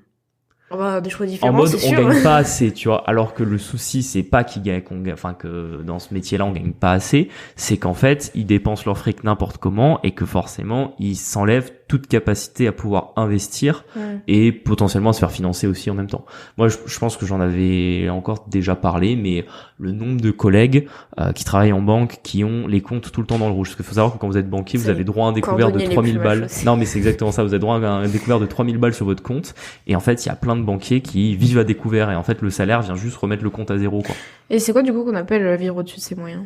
Des choix différents, en mode, c'est on sûr. gagne pas assez, tu vois. Alors que le souci, c'est pas que dans ce métier-là, on gagne pas assez. C'est qu'en fait, ils dépensent leur fric n'importe comment et que forcément, ils s'enlèvent toute capacité à pouvoir investir et potentiellement à se faire financer aussi en même temps. Moi, je pense que j'en avais encore déjà parlé, mais le nombre de collègues qui travaillent en banque qui ont les comptes tout le temps dans le rouge. Parce qu'il faut savoir que quand vous êtes banquier, vous avez droit à un découvert de 3000 balles. Non, mais c'est exactement ça. Vous avez droit à un découvert de 3000 balles sur votre compte. Et en fait, il y a plein de banquiers qui vivent à découvert. Et en fait, le salaire vient juste remettre le compte à zéro, quoi. Et c'est quoi, du coup, qu'on appelle vivre au-dessus de ses moyens?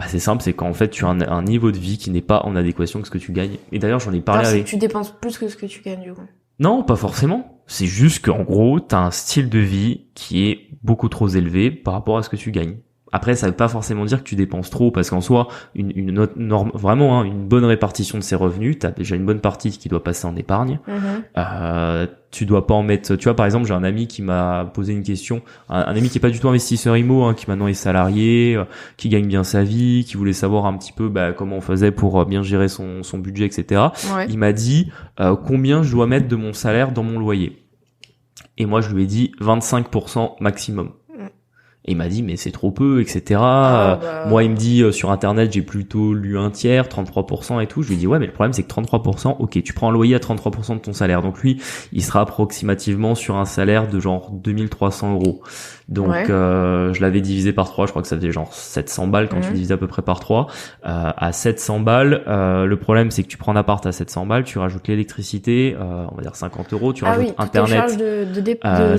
C'est simple, c'est qu'en fait, tu as un niveau de vie qui n'est pas en adéquation avec ce que tu gagnes. Et d'ailleurs, j'en ai parlé avec... Tu dépenses plus que ce que tu gagnes, du coup. Non, pas forcément. C'est juste qu'en gros, t'as un style de vie qui est beaucoup trop élevé par rapport à ce que tu gagnes. Après, ça veut pas forcément dire que tu dépenses trop, parce qu'en soi, une norme, vraiment, hein, une bonne répartition de ses revenus, t'as déjà une bonne partie qui doit passer en épargne. Tu dois pas en mettre, tu vois, par exemple, j'ai un ami qui m'a posé une question, un ami qui est pas du tout investisseur IMO, hein, qui maintenant est salarié, qui gagne bien sa vie, qui voulait savoir un petit peu, comment on faisait pour bien gérer son budget, etc. Ouais. Il m'a dit, combien je dois mettre de mon salaire dans mon loyer. Et moi, je lui ai dit 25% maximum. Et il m'a dit, mais c'est trop peu, etc. Moi, il me dit, sur Internet, j'ai plutôt lu un tiers, 33% et tout. Je lui ai dit, ouais, mais le problème, c'est que 33%, ok, tu prends un loyer à 33% de ton salaire. Donc lui, il sera approximativement sur un salaire de genre 2300 €. Donc, je l'avais divisé par 3. Je crois que ça faisait genre 700 balles quand tu divises à peu près par 3. À 700 balles, le problème, c'est que tu prends un appart à 700 balles, tu rajoutes l'électricité, on va dire 50 €, tu rajoutes Internet.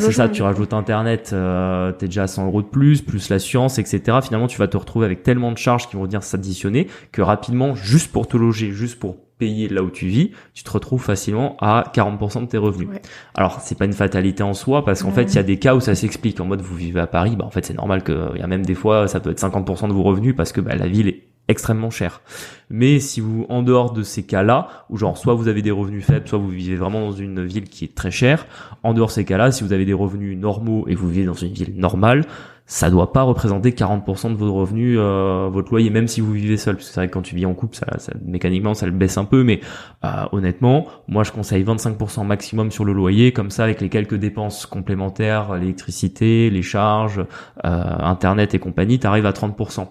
C'est ça, tu rajoutes Internet, t'es déjà à 100 € de plus l'assurance, etc. Finalement, tu vas te retrouver avec tellement de charges qui vont venir s'additionner que rapidement, juste pour te loger, juste pour payer là où tu vis, tu te retrouves facilement à 40% de tes revenus. Ouais. Alors, c'est pas une fatalité en soi, parce qu'en fait, il y a des cas où ça s'explique. En mode, vous vivez à Paris, en fait, c'est normal il y a même des fois, ça peut être 50% de vos revenus parce que, la ville est extrêmement chère. Mais si vous, en dehors de ces cas-là, où genre, soit vous avez des revenus faibles, soit vous vivez vraiment dans une ville qui est très chère, en dehors de ces cas-là, si vous avez des revenus normaux et que vous vivez dans une ville normale, ça doit pas représenter 40% de vos revenus, votre loyer, même si vous vivez seul. Parce que c'est vrai que quand tu vis en couple, ça mécaniquement, ça le baisse un peu. Mais honnêtement, moi, je conseille 25% maximum sur le loyer. Comme ça, avec les quelques dépenses complémentaires, l'électricité, les charges, Internet et compagnie, t'arrives à 30%.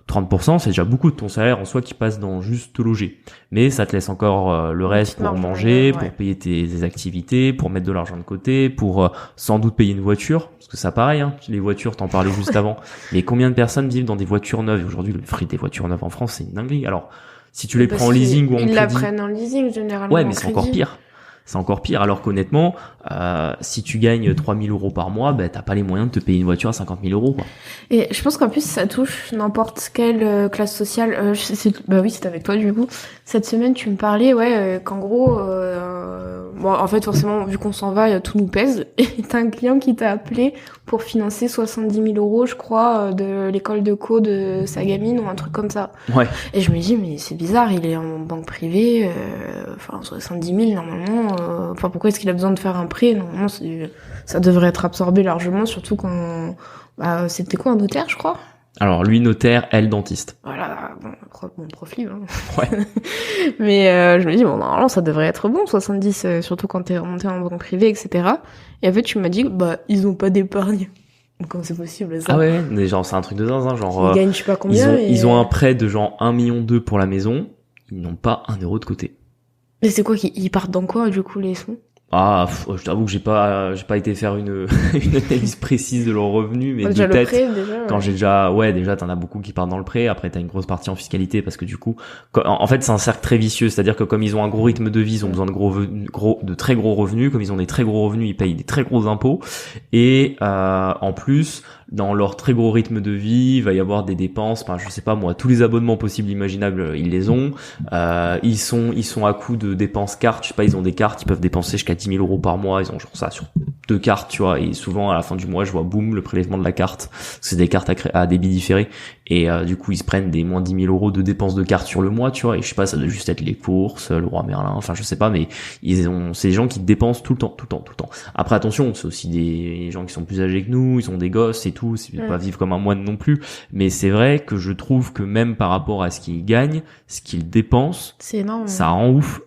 30%, c'est déjà beaucoup de ton salaire en soi qui passe dans juste te loger. Mais ça te laisse encore le reste pour manger, pour payer tes activités, pour mettre de l'argent de côté, pour sans doute payer une voiture. Parce que ça pareil, hein, les voitures, t'en parlais juste avant. Mais combien de personnes vivent dans des voitures neuves? Aujourd'hui, le prix des voitures neuves en France, c'est une dinguerie. Alors, si tu les prends en leasing ou en crédit... Ils la prennent en leasing, généralement. Ouais, mais c'est encore pire. C'est encore pire, alors qu'honnêtement, si tu gagnes 3 000 € par mois, t'as pas les moyens de te payer une voiture à 50 000 €, quoi. Et je pense qu'en plus, ça touche n'importe quelle classe sociale. Oui, c'est avec toi, du coup. Cette semaine, tu me parlais, qu'en gros, en fait, forcément, vu qu'on s'en va, tout nous pèse. Et t'as un client qui t'a appelé pour financer 70 000 €, je crois, de l'école de co de sa gamine ou un truc comme ça. Ouais. Et je me dis, mais c'est bizarre, il est en banque privée, 70 000, normalement, pourquoi est-ce qu'il a besoin de faire un prêt? Normalement, ça devrait être absorbé largement, surtout quand, c'était quoi, un notaire, je crois? Alors, lui, notaire, elle, dentiste. Voilà, bon profil, hein. Ouais. Mais, je me dis, normalement, ça devrait être bon, 70, surtout quand t'es remonté en banque privée, etc. Et en fait, tu m'as dit, ils ont pas d'épargne. Comment c'est possible, ça? Ah ouais, mais genre, c'est un truc de zinzin, genre. Ils gagnent je sais pas combien. Ils ont un prêt de genre 1,2 million pour la maison. Ils n'ont pas 1 € de côté. Mais c'est quoi ils partent dans quoi, du coup, les sons? Je t'avoue que j'ai pas été faire une analyse précise de leurs revenus, mais déjà de tête, le prêt, déjà, quand j'ai déjà t'en as beaucoup qui partent dans le prêt. Après t'as une grosse partie en fiscalité parce que du coup, en fait c'est un cercle très vicieux, c'est-à-dire que comme ils ont un gros rythme de vie, ils ont besoin de très gros revenus. Comme ils ont des très gros revenus, ils payent des très gros impôts. Et en plus, dans leur très gros rythme de vie, il va y avoir des dépenses. Enfin, je sais pas moi, tous les abonnements possibles, imaginables, ils les ont. Ils sont à coup de dépenses cartes. Je sais pas, ils ont des cartes, ils peuvent dépenser jusqu'à 10 000 € par mois. Ils ont genre ça sur 2 cartes, tu vois. Et souvent à la fin du mois, je vois boum le prélèvement de la carte. C'est des cartes à débit différé. Et du coup, ils se prennent des moins 10 000 € de dépenses de carte sur le mois, tu vois. Et je sais pas, ça doit juste être les courses, le roi Merlin. Enfin, je sais pas, mais c'est des gens qui dépensent tout le temps. Après, attention, c'est aussi des gens qui sont plus âgés que nous. Ils ont des gosses et tout. C'est pas vivre comme un moine non plus. Mais c'est vrai que je trouve que même par rapport à ce qu'ils gagnent, ce qu'ils dépensent, c'est énorme. Ça rend ouf.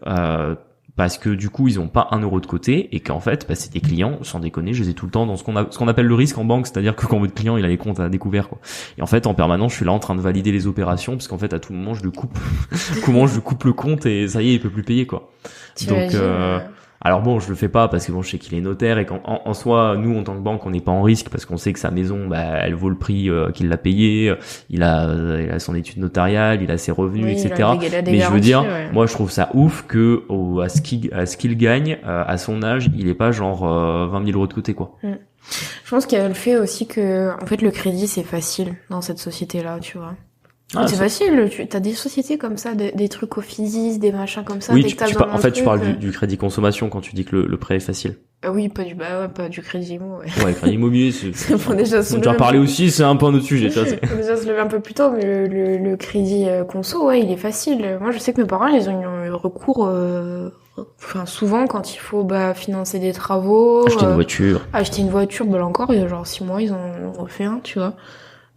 Parce que du coup ils ont pas 1 € de côté et qu'en fait c'est des clients, sans déconner, je les ai tout le temps dans ce qu'on appelle le risque en banque, c'est-à-dire que quand votre client il a les comptes à découvert, quoi. Et en fait en permanence je suis là en train de valider les opérations parce qu'en fait à tout moment je le coupe je coupe le compte et ça y est il peut plus payer, quoi. Donc alors bon, je le fais pas parce que bon, je sais qu'il est notaire et qu'en soi, nous en tant que banque, on n'est pas en risque parce qu'on sait que sa maison, elle vaut le prix qu'il l'a payé. Il a son étude notariale, il a ses revenus, etc. Mais je veux dire, moi, je trouve ça ouf que à ce qu'il gagne à son âge, il est pas genre 20 000 € de côté, quoi. Je pense qu'il y a le fait aussi que, en fait, le crédit c'est facile dans cette société-là, tu vois. C'est facile, t'as des sociétés comme ça, des trucs au physis, des machins comme ça. Oui, tu parles du crédit consommation quand tu dis que le prêt est facile. Oui, pas du crédit immo, Ouais, crédit immobilier, c'est faut déjà se lever. On parlé aussi, c'est un peu un autre sujet, tu vois. Faut déjà se lever un peu plus tôt, mais le crédit conso, il est facile. Moi, je sais que mes parents, ils ont eu recours, souvent quand il faut, financer des travaux. Acheter une voiture. Là encore, il y a genre 6 mois, ils ont refait un, tu vois.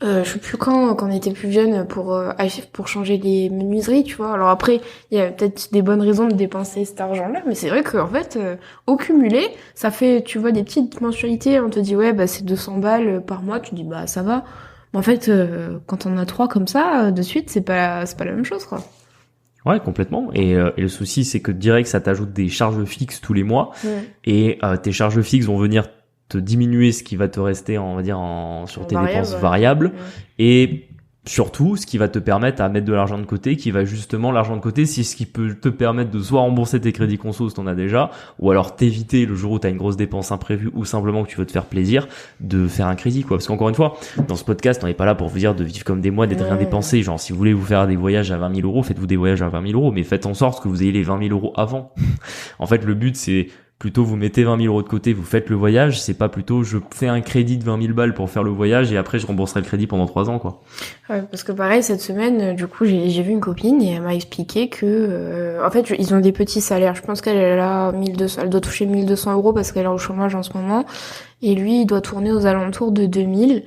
Je sais plus quand on était plus jeune pour changer les menuiseries, tu vois. Alors après, il y a peut-être des bonnes raisons de dépenser cet argent-là, mais c'est vrai qu'en fait, au cumulé, ça fait, tu vois, des petites mensualités. On te dit, c'est 200 balles par mois. Tu dis, ça va. Mais en fait, quand on a 3 comme ça, de suite, c'est pas la même chose, quoi. Ouais, complètement. Et le souci, c'est que direct, ça t'ajoute des charges fixes tous les mois. Et tes charges fixes vont venir te diminuer ce qui va te rester, on va dire, sur tes dépenses variables. Et surtout, ce qui va te permettre à mettre de l'argent de côté, qui va justement, l'argent de côté, c'est ce qui peut te permettre de soit rembourser tes crédits conso si t'en as déjà, ou alors t'éviter le jour où t'as une grosse dépense imprévue ou simplement que tu veux te faire plaisir, de faire un crédit, quoi. Parce qu'encore une fois, dans ce podcast, on n'est pas là pour vous dire de vivre comme des moines et de rien dépenser. Genre, si vous voulez vous faire des voyages à 20 000 euros, faites-vous des voyages à 20 000 euros, mais faites en sorte que vous ayez les 20 000 euros avant. En fait, le but, c'est plutôt vous mettez 20 000 euros de côté, vous faites le voyage, c'est pas plutôt je fais un crédit de 20 000 balles pour faire le voyage et après je rembourserai le crédit pendant 3 ans, quoi. Ouais, parce que pareil, cette semaine, du coup, j'ai vu une copine et elle m'a expliqué que, en fait, ils ont des petits salaires. Je pense qu'elle a 1200, elle doit toucher 1200 euros parce qu'elle est au chômage en ce moment. Et lui, il doit tourner aux alentours de 2000.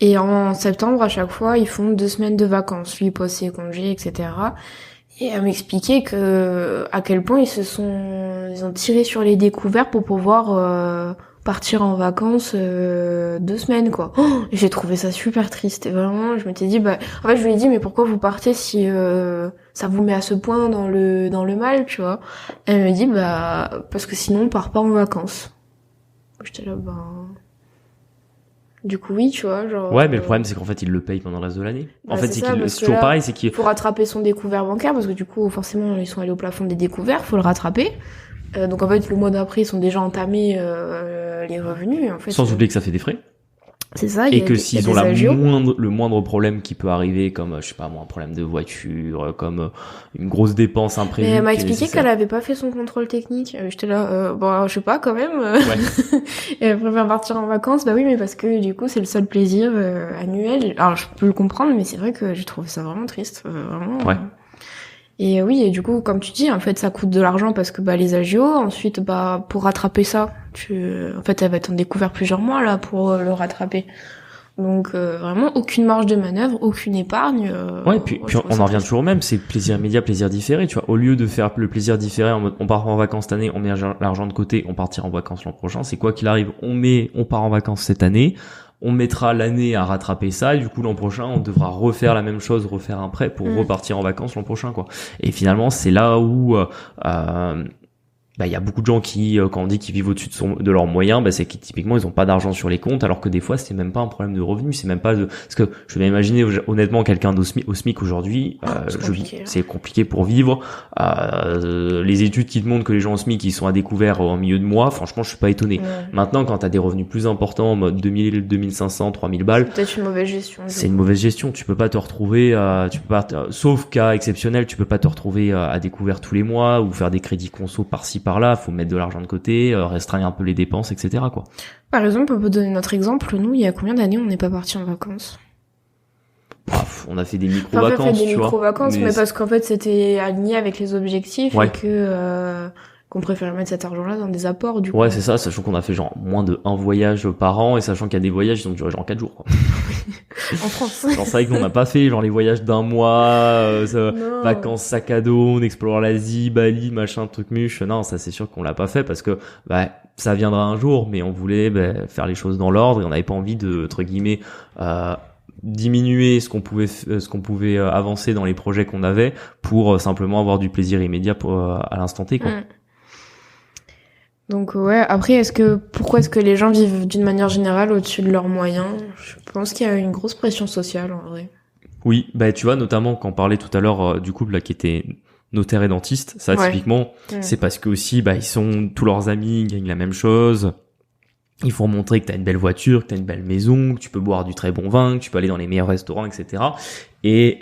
Et en septembre, à chaque fois, ils font 2 semaines de vacances. Lui, il pose ses congés, etc. Et elle m'expliquait que à quel point ils ont tiré sur les découvertes pour pouvoir partir en vacances 2 semaines, quoi. Et j'ai trouvé ça super triste. Et vraiment, je m'étais dit, en fait, je lui ai dit, mais pourquoi vous partez si ça vous met à ce point dans le mal, tu vois? Elle me dit, parce que sinon on part pas en vacances. J'étais là, du coup, oui, tu vois, genre... Ouais, mais le problème, c'est qu'en fait, il le paye pendant le reste de l'année. En fait, c'est toujours là, pareil, c'est qu'il faut rattraper son découvert bancaire, parce que du coup, forcément, ils sont allés au plafond des découverts, faut le rattraper. Donc, en fait, le mois d'après, ils sont déjà entamés les revenus, en fait. Sans oublier que ça fait des frais. C'est ça. Et que s'ils ont le moindre problème qui peut arriver, comme, je sais pas moi, un problème de voiture, comme une grosse dépense imprévue. Mais elle m'a expliqué qu'elle avait pas fait son contrôle technique. J'étais là, je sais pas, quand même. Ouais. Et elle préfère partir en vacances. Bah oui, mais parce que, du coup, c'est le seul plaisir annuel. Alors, je peux le comprendre, mais c'est vrai que j'ai trouvé ça vraiment triste. Vraiment. Ouais. Et oui, et du coup, comme tu dis, en fait, ça coûte de l'argent parce que les agios, ensuite, pour rattraper ça, en fait, elle va être en découvert plusieurs mois là pour le rattraper. Donc vraiment aucune marge de manœuvre, aucune épargne. Ouais, puis on en revient toujours au même, c'est plaisir immédiat, plaisir différé, tu vois. Au lieu de faire le plaisir différé en mode on part en vacances cette année, on met l'argent de côté, on partira en vacances l'an prochain, c'est quoi qu'il arrive, on part en vacances cette année. On mettra l'année à rattraper ça et du coup l'an prochain on devra refaire la même chose, refaire un prêt pour repartir en vacances l'an prochain, quoi. Et finalement c'est là où il y a beaucoup de gens qui, quand on dit qu'ils vivent au-dessus de leurs moyens, c'est que typiquement ils ont pas d'argent sur les comptes, alors que des fois c'est même pas un problème de revenus, c'est même pas parce que je vais imaginer honnêtement quelqu'un au SMIC aujourd'hui, c'est compliqué pour vivre. Les études qui te montrent que les gens au SMIC ils sont à découvert en milieu de mois, franchement je suis pas étonné. Ouais. Maintenant quand t'as des revenus plus importants en mode 2000, 2500, 3000 balles, c'est peut-être une mauvaise gestion. C'est une mauvaise gestion, tu peux pas te retrouver, sauf cas exceptionnel, tu peux pas te retrouver à découvert tous les mois ou faire des crédits conso par-ci par-là, faut mettre de l'argent de côté, restreindre un peu les dépenses, etc., quoi. Par exemple, on peut donner notre exemple. Nous, il y a combien d'années on n'est pas parti en vacances? On a fait des micro-vacances, tu vois. Des micro-vacances, mais parce qu'en fait, c'était aligné avec les objectifs et que qu'on préfère mettre cet argent-là dans des apports, du coup. Ouais, c'est ça, sachant qu'on a fait genre moins de 1 voyage par an et sachant qu'il y a des voyages qui ont duré genre 4 jours, quoi. En France. Genre, c'est vrai qu'on n'a pas fait genre les voyages d'1 mois, vacances sac à dos, on explore l'Asie, Bali, machin, truc muche. Non, ça c'est sûr qu'on l'a pas fait parce que ça viendra un jour, mais on voulait faire les choses dans l'ordre et on n'avait pas envie de, entre guillemets, diminuer ce qu'on pouvait avancer dans les projets qu'on avait pour simplement avoir du plaisir immédiat à l'instant T, quoi. Donc après pourquoi est-ce que les gens vivent d'une manière générale au-dessus de leurs moyens? Je pense qu'il y a une grosse pression sociale en vrai. Oui, tu vois notamment quand on parlait tout à l'heure du couple là qui était notaire et dentiste, ça typiquement c'est parce que aussi ils sont tous leurs amis gagnent la même chose. Il faut montrer que t'as une belle voiture, que t'as une belle maison, que tu peux boire du très bon vin, que tu peux aller dans les meilleurs restaurants, etc. Et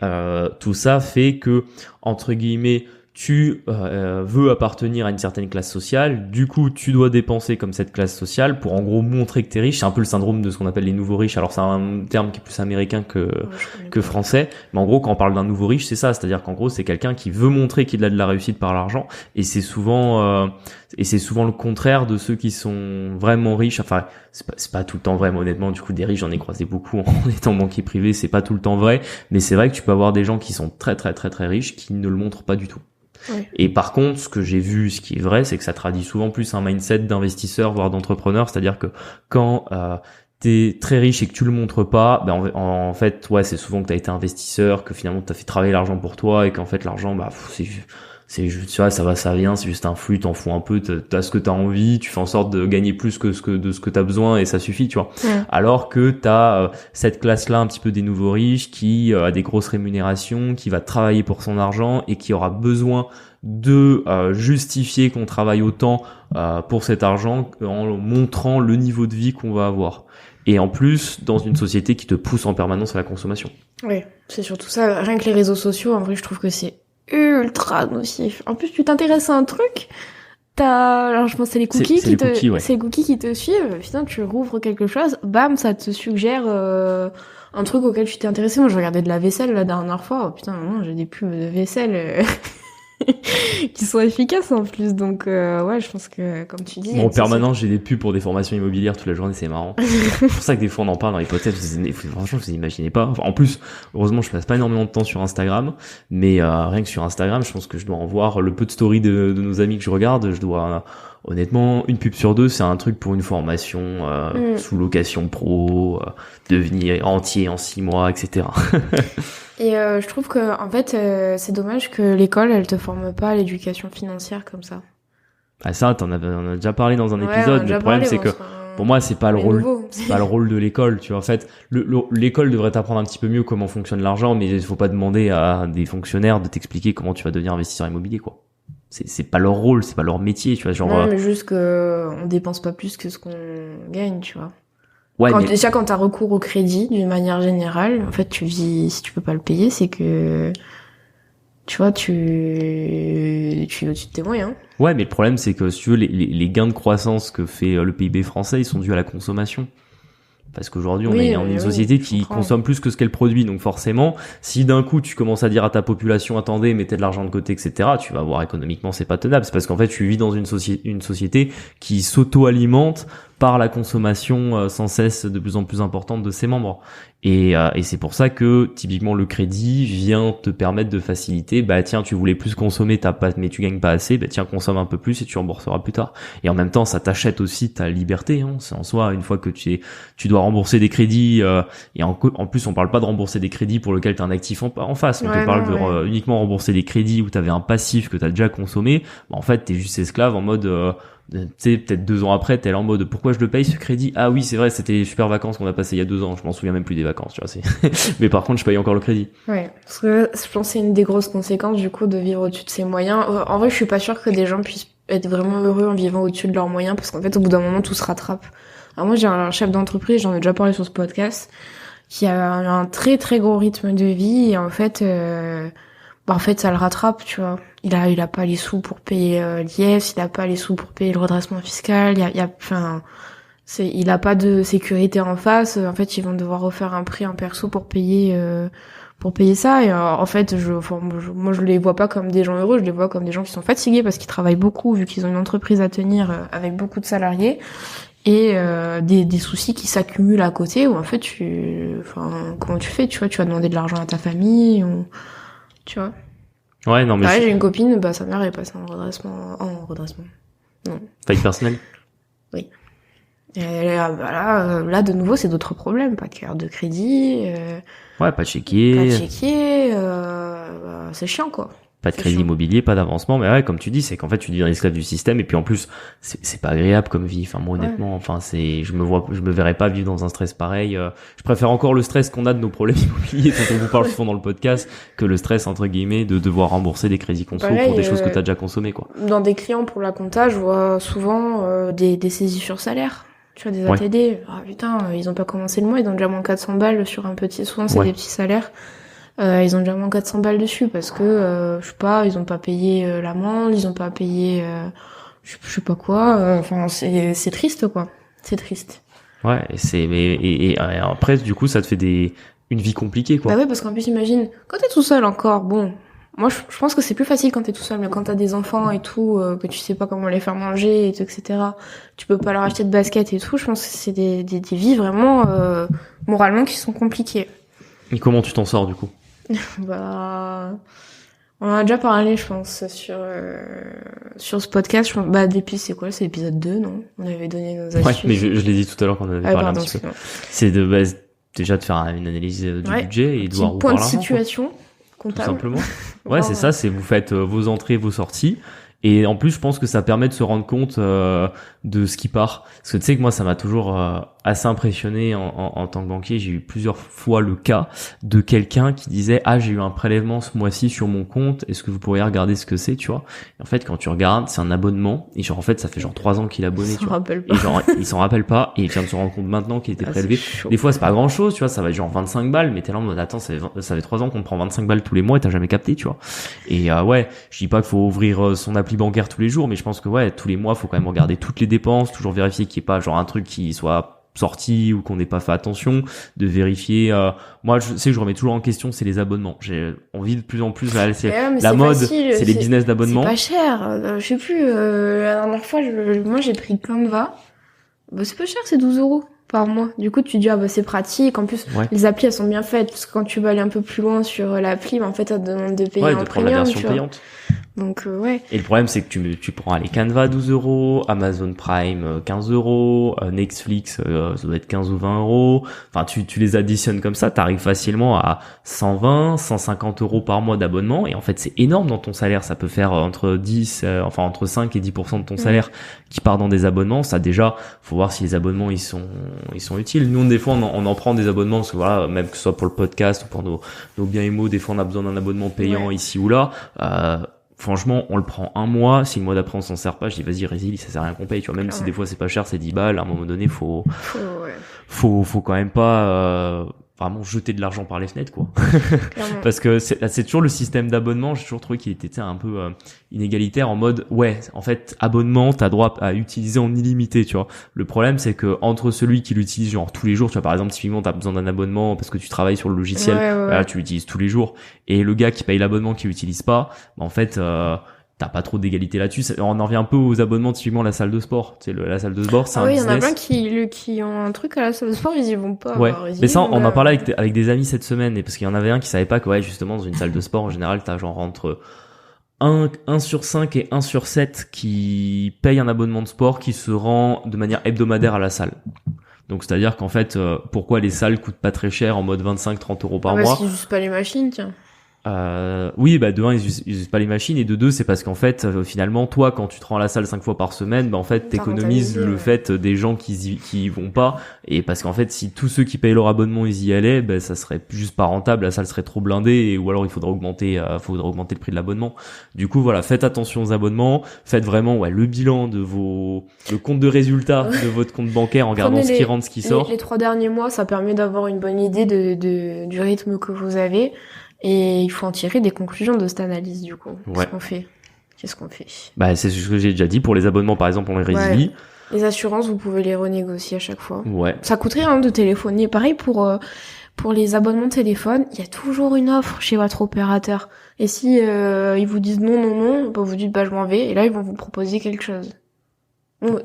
tout ça fait que entre guillemets tu veux appartenir à une certaine classe sociale, du coup tu dois dépenser comme cette classe sociale pour en gros montrer que t'es riche. C'est un peu le syndrome de ce qu'on appelle les nouveaux riches. Alors c'est un terme qui est plus américain que français, mais en gros quand on parle d'un nouveau riche c'est ça, c'est-à-dire qu'en gros c'est quelqu'un qui veut montrer qu'il a de la réussite par l'argent et c'est souvent le contraire de ceux qui sont vraiment riches. Enfin c'est pas tout le temps vrai, mais honnêtement du coup des riches j'en ai croisé beaucoup en étant banquier privé, c'est pas tout le temps vrai, mais c'est vrai que tu peux avoir des gens qui sont très très très très riches qui ne le montrent pas du tout. Ouais. Et par contre, ce que j'ai vu, ce qui est vrai, c'est que ça traduit souvent plus un mindset d'investisseur, voire d'entrepreneur. C'est-à-dire que quand t'es très riche et que tu le montres pas, en fait, c'est souvent que t'as été investisseur, que finalement t'as fait travailler l'argent pour toi et qu'en fait l'argent, c'est juste, tu vois, ça va, ça vient, c'est juste un flux, t'en fous un peu, t'as ce que t'as envie, tu fais en sorte de gagner plus de ce que t'as besoin et ça suffit, tu vois. Alors que t'as cette classe-là, un petit peu des nouveaux riches, qui a des grosses rémunérations, qui va travailler pour son argent et qui aura besoin de justifier qu'on travaille autant pour cet argent en montrant le niveau de vie qu'on va avoir. Et en plus, dans une société qui te pousse en permanence à la consommation. Oui, c'est surtout ça. Rien que les réseaux sociaux, en vrai, je trouve que c'est ultra nocif. En plus, tu t'intéresses à un truc, alors je pense que c'est les cookies c'est les cookies qui te suivent. Putain, tu rouvres quelque chose, bam, ça te suggère un truc auquel tu t'es intéressé. Moi, je regardais de la vaisselle la dernière fois. Oh, putain, non, j'ai des pubs de vaisselle qui sont efficaces en plus. Donc ouais, je pense que comme tu dis. Bon, en permanence, j'ai des pubs pour des formations immobilières toute la journée, c'est marrant. C'est pour ça que des fois on en parle dans les podcasts. Franchement, vous imaginez pas. Enfin, en plus, heureusement, je passe pas énormément de temps sur Instagram, mais rien que sur Instagram, je pense que je dois en voir le peu de stories de nos amis que je regarde. Je dois honnêtement, une pub sur deux, c'est un truc pour une formation sous location pro, devenir entier en 6 mois, etc. Et je trouve que en fait, c'est dommage que l'école, elle te forme pas à l'éducation financière comme ça. Ah ça, on a déjà parlé dans un épisode. Le problème, c'est que pour moi, c'est pas le rôle de l'école. Tu vois, en fait, l'école devrait t'apprendre un petit peu mieux comment fonctionne l'argent, mais il faut pas demander à des fonctionnaires de t'expliquer comment tu vas devenir investisseur immobilier, quoi. C'est pas leur rôle, c'est pas leur métier, tu vois, genre. Non, mais juste que on dépense pas plus que ce qu'on gagne, tu vois. Ouais, Déjà, quand t'as recours au crédit, d'une manière générale, en fait, tu vis, si tu peux pas le payer, c'est que, tu vois, tu es au-dessus de tes moyens. Ouais, mais le problème, c'est que, si tu veux, les gains de croissance que fait le PIB français, ils sont dus à la consommation. Parce qu'aujourd'hui, on est une société qui consomme plus que ce qu'elle produit. Donc forcément, si d'un coup, tu commences à dire à ta population, attendez, mettez de l'argent de côté, etc., tu vas voir économiquement, c'est pas tenable. C'est parce qu'en fait, tu vis dans une société qui s'auto-alimente par la consommation sans cesse de plus en plus importante de ses membres. Et c'est pour ça que, typiquement, le crédit vient te permettre de faciliter, bah tiens, tu voulais plus consommer, mais tu gagnes pas assez, bah tiens, consomme un peu plus et tu rembourseras plus tard. Et en même temps, ça t'achète aussi ta liberté, hein. C'est en soi, une fois que tu dois rembourser des crédits, et en plus, on parle pas de rembourser des crédits pour lequel t'as un actif en face. On te parle de uniquement rembourser des crédits où t'avais un passif que t'as déjà consommé. Bah, en fait, t'es juste esclave en mode, tu sais, peut-être 2 ans après, t'es là en mode pourquoi je le paye ce crédit? Ah oui, c'est vrai, c'était les super vacances qu'on a passées il y a 2 ans. Je m'en souviens même plus des vacances, tu vois. Mais par contre, je paye encore le crédit. Ouais, parce que je pense que c'est une des grosses conséquences du coup de vivre au-dessus de ses moyens. En vrai, je suis pas sûre que des gens puissent être vraiment heureux en vivant au-dessus de leurs moyens, parce qu'en fait, au bout d'un moment, tout se rattrape. Alors moi, j'ai un chef d'entreprise, j'en ai déjà parlé sur ce podcast, qui a un très très gros rythme de vie et en fait, ça le rattrape, tu vois. Il a pas les sous pour payer l'IF, il a pas les sous pour payer le redressement fiscal, il a pas de sécurité en face. En fait, ils vont devoir refaire un prêt en perso pour payer ça. Et en fait, moi, je les vois pas comme des gens heureux, je les vois comme des gens qui sont fatigués parce qu'ils travaillent beaucoup, vu qu'ils ont une entreprise à tenir avec beaucoup de salariés. Et des soucis qui s'accumulent à côté où en fait comment tu fais, tu vois, tu vas demander de l'argent à ta famille ou tu vois. Ouais, non mais j'ai une copine, sa mère est passée en redressement. Non. Faillite personnelle. Oui. Et là de nouveau c'est d'autres problèmes, pas de carte de crédit. Ouais, pas de chéquier. C'est chiant quoi. Pas de crédit immobilier, pas d'avancement, mais ouais, comme tu dis, c'est qu'en fait, tu deviens esclave du système, et puis en plus, c'est pas agréable comme vie. Enfin, moi, honnêtement, je me verrais pas vivre dans un stress pareil. Je préfère encore le stress qu'on a de nos problèmes immobiliers, dont on vous parle souvent dans le podcast, que le stress, entre guillemets, de devoir rembourser des crédits conso pour des choses que t'as déjà consommées, quoi. Dans des clients pour la compta, je vois souvent, des saisies sur salaire. Tu vois, des ATD. Ah, putain, ils ont pas commencé le mois, ils ont déjà moins 400 balles sur un petit, souvent c'est des petits salaires. Ils ont déjà moins 400 balles dessus parce que je sais pas, ils ont pas payé l'amende, ils ont pas payé je sais pas quoi, enfin c'est triste quoi. C'est triste. Ouais, et après du coup ça te fait une vie compliquée quoi. Bah ouais, parce qu'en plus imagine quand t'es tout seul encore, bon, moi je pense que c'est plus facile quand t'es tout seul, mais quand t'as des enfants et tout, que tu sais pas comment les faire manger et tout, etc. Tu peux pas leur acheter de basket et tout, je pense que c'est des vies vraiment moralement qui sont compliquées. Et comment tu t'en sors du coup? On en a déjà parlé, je pense, sur ce podcast. Je pense, depuis, c'est quoi? C'est l'épisode 2, non? On avait donné nos astuces. Ouais, mais je l'ai dit tout à l'heure quand on avait parlé un petit peu. C'est déjà de faire une analyse du budget et de voir où point part de l'argent, situation. comptable. Tout simplement. Ouais, c'est ça, c'est vous faites vos entrées, vos sorties. Et en plus, je pense que ça permet de se rendre compte de ce qui part. Parce que tu sais que moi, ça m'a toujours assez impressionné en tant que banquier. J'ai eu plusieurs fois le cas de quelqu'un qui disait j'ai eu un prélèvement ce mois-ci sur mon compte. Est-ce que vous pourriez regarder ce que c'est, tu vois? Et en fait, quand tu regardes, c'est un abonnement. Et genre, en fait, ça fait genre 3 ans qu'il est abonné, tu vois. Et genre, il s'en rappelle pas. Et il vient de se rendre compte maintenant qu'il était prélevé. Des fois, c'est pas grand-chose, tu vois. Ça va être genre 25 balles. Mais t'es là en mode, attends, ça fait 3 ans qu'on te prend 25 balles tous les mois et t'as jamais capté, tu vois. Et ouais, je dis pas qu'il faut ouvrir son appli bancaire tous les jours, mais je pense que ouais, tous les mois, faut quand même regarder toutes les dépenses, toujours vérifier qu'il n'y ait pas genre un truc qui soit sorti ou qu'on n'ait pas fait attention, de vérifier. Moi, je sais que je remets toujours en question, c'est les abonnements. J'ai envie de plus en plus, là, la mode, facile, c'est les business d'abonnement. C'est pas cher. Je sais plus. La dernière fois, moi, j'ai pris Canva. Bah, c'est pas cher, c'est 12 € par mois. Du coup, tu dis c'est pratique. En plus, les applis elles sont bien faites parce que quand tu vas aller un peu plus loin sur l'appli, en fait, ça te demande de payer en premium, la version payante. Donc ouais. Et le problème c'est que tu prends les Canva 12 €, Amazon Prime 15 €, Netflix ça doit être 15 ou 20 €. Enfin tu les additionnes comme ça, t'arrives facilement à 120, 150 € par mois d'abonnement et en fait c'est énorme dans ton salaire, ça peut faire entre 5 et 10% de ton salaire qui part dans des abonnements. Ça déjà, faut voir si les abonnements ils sont utiles. Nous des fois on en prend des abonnements parce que voilà, même que ce soit pour le podcast ou pour nos biens immo, des fois on a besoin d'un abonnement payant ici ou là. Franchement, on le prend un mois. Si le mois d'après on s'en sert pas, je dis vas-y, résile, ça sert à rien qu'on paye. Tu vois, même si des fois c'est pas cher, c'est 10 balles. À un moment donné, faut quand même pas vraiment jeter de l'argent par les fenêtres, quoi. Parce que c'est toujours le système d'abonnement. J'ai toujours trouvé qu'il était un peu inégalitaire en mode en fait abonnement, t'as droit à utiliser en illimité, tu vois. Le problème c'est que entre celui qui l'utilise genre tous les jours, tu vois, par exemple typiquement t'as besoin d'un abonnement parce que tu travailles sur le logiciel, là tu l'utilises tous les jours, et le gars qui paye l'abonnement qui l'utilise pas, en fait t'as pas trop d'égalité là-dessus. On en revient un peu aux abonnements, typiquement la salle de sport. Tu sais, la salle de sport, c'est un business. Il y en a plein qui ont un truc à la salle de sport, ils y vont pas. Ouais. Mais ça, on en parlait avec des amis cette semaine, et parce qu'il y en avait un qui savait pas que, justement, dans une salle de sport, en général, t'as genre entre 1 sur 5 et 1 sur 7 qui paye un abonnement de sport qui se rend de manière hebdomadaire à la salle. Donc, c'est-à-dire qu'en fait, pourquoi les salles coûtent pas très cher en mode 25-30 € par mois? Parce qu'ils usent pas les machines, tiens. Oui, de un, ils usent pas les machines, et de deux, c'est parce qu'en fait, finalement, toi, quand tu te rends à la salle 5 fois par semaine, en fait, t'économises le fait des gens qui y vont pas, et parce qu'en fait, si tous ceux qui payent leur abonnement, ils y allaient, ça serait juste pas rentable, la salle serait trop blindée, ou alors il faudrait augmenter le prix de l'abonnement. Du coup, voilà, faites attention aux abonnements, faites vraiment, le bilan de le compte de résultat de votre compte bancaire en regardant ce qui rentre, ce qui sort. Les 3 derniers mois, ça permet d'avoir une bonne idée du rythme que vous avez. Et il faut en tirer des conclusions de cette analyse, du coup. Qu'est-ce qu'on fait? C'est ce que j'ai déjà dit. Pour les abonnements, par exemple, on les résilie. Les assurances, vous pouvez les renégocier à chaque fois. Ouais. Ça coûte rien de téléphoner. Pareil pour les abonnements de téléphone, il y a toujours une offre chez votre opérateur. Et si ils vous disent non, vous dites je m'en vais, et là ils vont vous proposer quelque chose.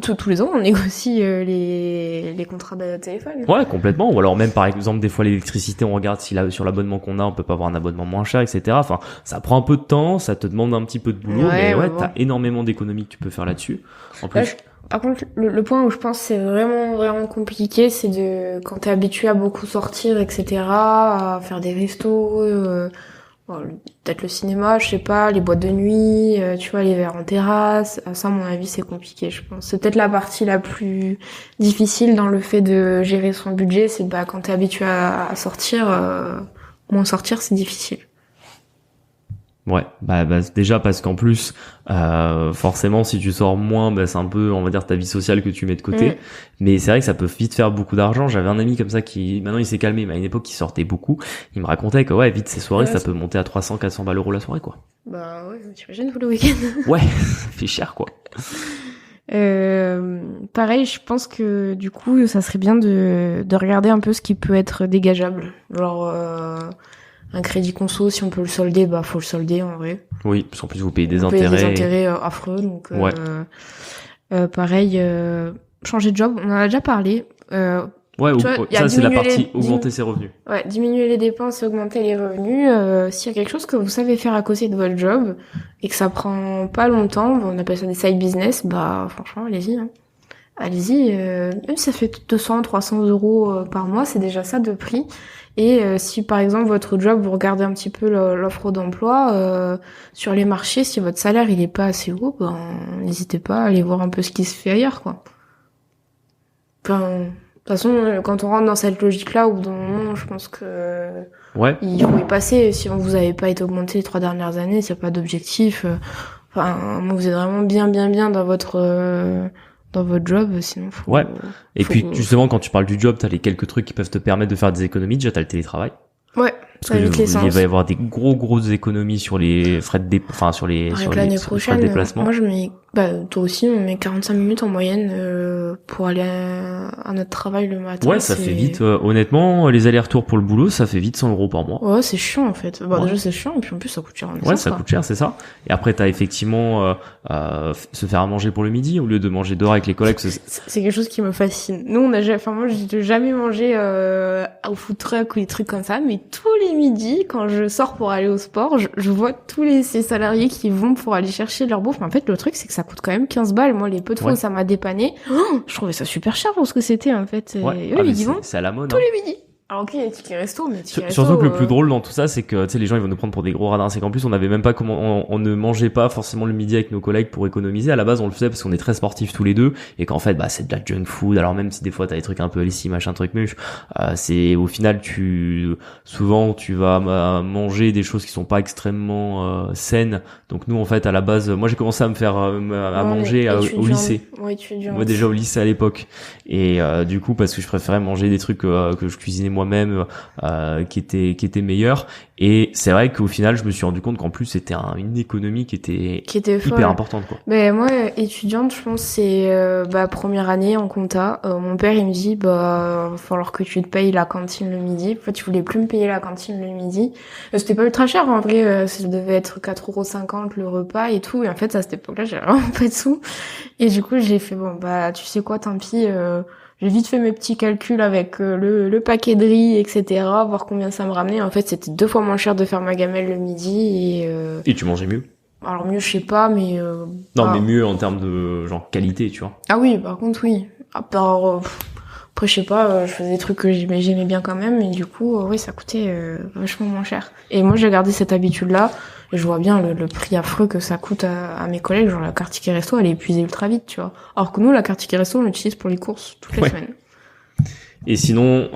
Tous les ans, on négocie les contrats de téléphone. Ouais, complètement. Ou alors même, par exemple, des fois, l'électricité, on regarde si sur l'abonnement qu'on a, on peut pas avoir un abonnement moins cher, etc. Enfin, ça prend un peu de temps, ça te demande un petit peu de boulot, mais t'as énormément d'économies que tu peux faire là-dessus. En plus. Par contre, le point où je pense que c'est vraiment, vraiment compliqué, c'est quand t'es habitué à beaucoup sortir, etc., à faire des restos, peut-être le cinéma, je sais pas, les boîtes de nuit, tu vois, les verres en terrasse. Ça, à mon avis, c'est compliqué, je pense. C'est peut-être la partie la plus difficile dans le fait de gérer son budget, c'est quand t'es habitué à sortir, moins sortir, c'est difficile. Ouais, déjà parce qu'en plus, forcément, si tu sors moins, c'est un peu, on va dire, ta vie sociale que tu mets de côté. Mais c'est vrai que ça peut vite faire beaucoup d'argent. J'avais un ami comme ça maintenant il s'est calmé, mais à une époque, il sortait beaucoup. Il me racontait que, vite, ses soirées, ça peut monter à 300, 400 balles € la soirée, quoi. T'imagines vous le week-end. Ouais, ça fait cher, quoi. Pareil, je pense que, du coup, ça serait bien de regarder un peu ce qui peut être dégageable. Genre, un crédit conso, si on peut le solder, faut le solder en vrai. Oui, parce qu'en plus vous payez des intérêts. Affreux, donc pareil, changer de job, on en a déjà parlé. Ça c'est la partie augmenter ses revenus. Ouais, diminuer les dépenses et augmenter les revenus. S'il y a quelque chose que vous savez faire à côté de votre job et que ça prend pas longtemps, on appelle ça des side business, franchement, allez-y. allez-y, même si ça fait 200, 300 euros par mois, c'est déjà ça de prix. Et si par exemple votre job, vous regardez un petit peu l'offre d'emploi sur les marchés, si votre salaire il est pas assez haut, ben n'hésitez pas à aller voir un peu ce qui se fait ailleurs, quoi. Enfin, de toute façon, quand on rentre dans cette logique-là, au bout d'un moment, je pense que il faut y passer. Si vous avez pas été augmenté les 3 dernières années, s'il n'y a pas d'objectif, moi, vous êtes vraiment bien dans votre job, sinon faut... Et puis, justement, quand tu parles du job, t'as les quelques trucs qui peuvent te permettre de faire des économies. Déjà, t'as le télétravail. Ouais. Parce que il va y avoir des grosses économies sur les frais de sur les frais de déplacement. Moi, toi aussi, on met 45 minutes en moyenne pour aller à notre travail le matin. Ouais, ça fait vite. Honnêtement, les allers-retours pour le boulot, ça fait vite 100 euros par mois. Ouais, c'est chiant en fait. Déjà c'est chiant, et puis en plus ça coûte cher. Ça coûte cher, c'est ça. Et après, t'as effectivement se faire à manger pour le midi au lieu de manger dehors avec les collègues. C'est quelque chose qui me fascine. Nous, moi, j'ai jamais mangé au food truck ou des trucs comme ça, mais tous les midis, quand je sors pour aller au sport, je vois ces salariés qui vont pour aller chercher leur bouffe. Mais en fait, le truc, c'est que ça coûte quand même 15 balles. Moi, les peu de fois où ça m'a dépanné, je trouvais ça super cher pour ce que c'était, en fait. C'est à la mode. Tous les midis. Alors ok, il y a les tickets resto, mais surtout que le plus drôle dans tout ça, c'est que, tu sais, les gens, ils vont nous prendre pour des gros radins. C'est qu'en plus, on n'avait même pas on ne mangeait pas forcément le midi avec nos collègues pour économiser. À la base, on le faisait parce qu'on est très sportifs tous les deux et qu'en fait, c'est de la junk food. Alors même si des fois t'as des trucs un peu healthy, machin, truc muche, c'est, au final, souvent, tu vas manger des choses qui sont pas extrêmement saines. Donc nous, en fait, à la base, moi, j'ai commencé à me faire à manger au lycée. Moi, déjà au lycée à l'époque. Et du coup, parce que je préférais manger des trucs que je cuisinais moi-même, qui était meilleur. Et c'est vrai qu'au final, je me suis rendu compte qu'en plus, c'était une économie qui était hyper importante, quoi. Ben moi, étudiante, je pense c'est première année en compta. Mon père, il me dit va falloir que tu te payes la cantine le midi. En fait, il voulait plus me payer la cantine le midi. C'était pas ultra cher en vrai, ça devait être 4,50 € le repas et tout. Et en fait, à cette époque-là, j'avais vraiment pas de sous. Et du coup, j'ai fait tu sais quoi, tant pis. J'ai vite fait mes petits calculs avec le paquet de riz, etc., voir combien ça me ramenait. En fait, c'était 2 fois moins cher de faire ma gamelle le midi et tu mangeais mieux. Alors mieux, je sais pas, mais mais mieux en termes de qualité, tu vois. Ah oui, par contre oui. Après, je sais pas, je faisais des trucs que j'aimais bien quand même, et du coup, oui, ça coûtait vachement moins cher. Et moi, j'ai gardé cette habitude-là, et je vois bien le prix affreux que ça coûte à mes collègues. Genre, la carte ticket resto, elle est épuisée ultra vite, tu vois. Alors que nous, la carte ticket resto, on l'utilise pour les courses toutes les semaines. Et sinon,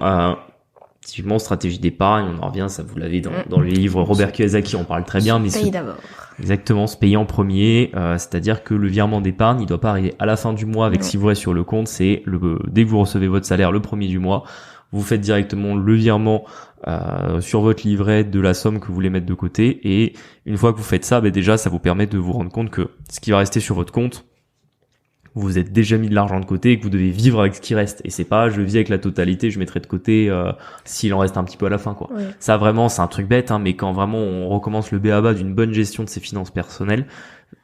typiquement, stratégie d'épargne, on en revient, ça vous l'avez dans les livres Robert Kiyosaki, on parle très bien, mais paye d'abord. Exactement, se payer en premier, c'est-à-dire que le virement d'épargne, il doit pas arriver à la fin du mois avec si vous restez sur le compte, c'est dès que vous recevez votre salaire le premier du mois, vous faites directement le virement sur votre livret de la somme que vous voulez mettre de côté, et une fois que vous faites ça, déjà ça vous permet de vous rendre compte que ce qui va rester sur votre compte, vous vous êtes déjà mis de l'argent de côté et que vous devez vivre avec ce qui reste. Et c'est pas je vis avec la totalité, je mettrai de côté s'il en reste un petit peu à la fin, quoi. Ouais. Ça vraiment, c'est un truc bête, mais quand vraiment on recommence le b.a.-ba d'une bonne gestion de ses finances personnelles,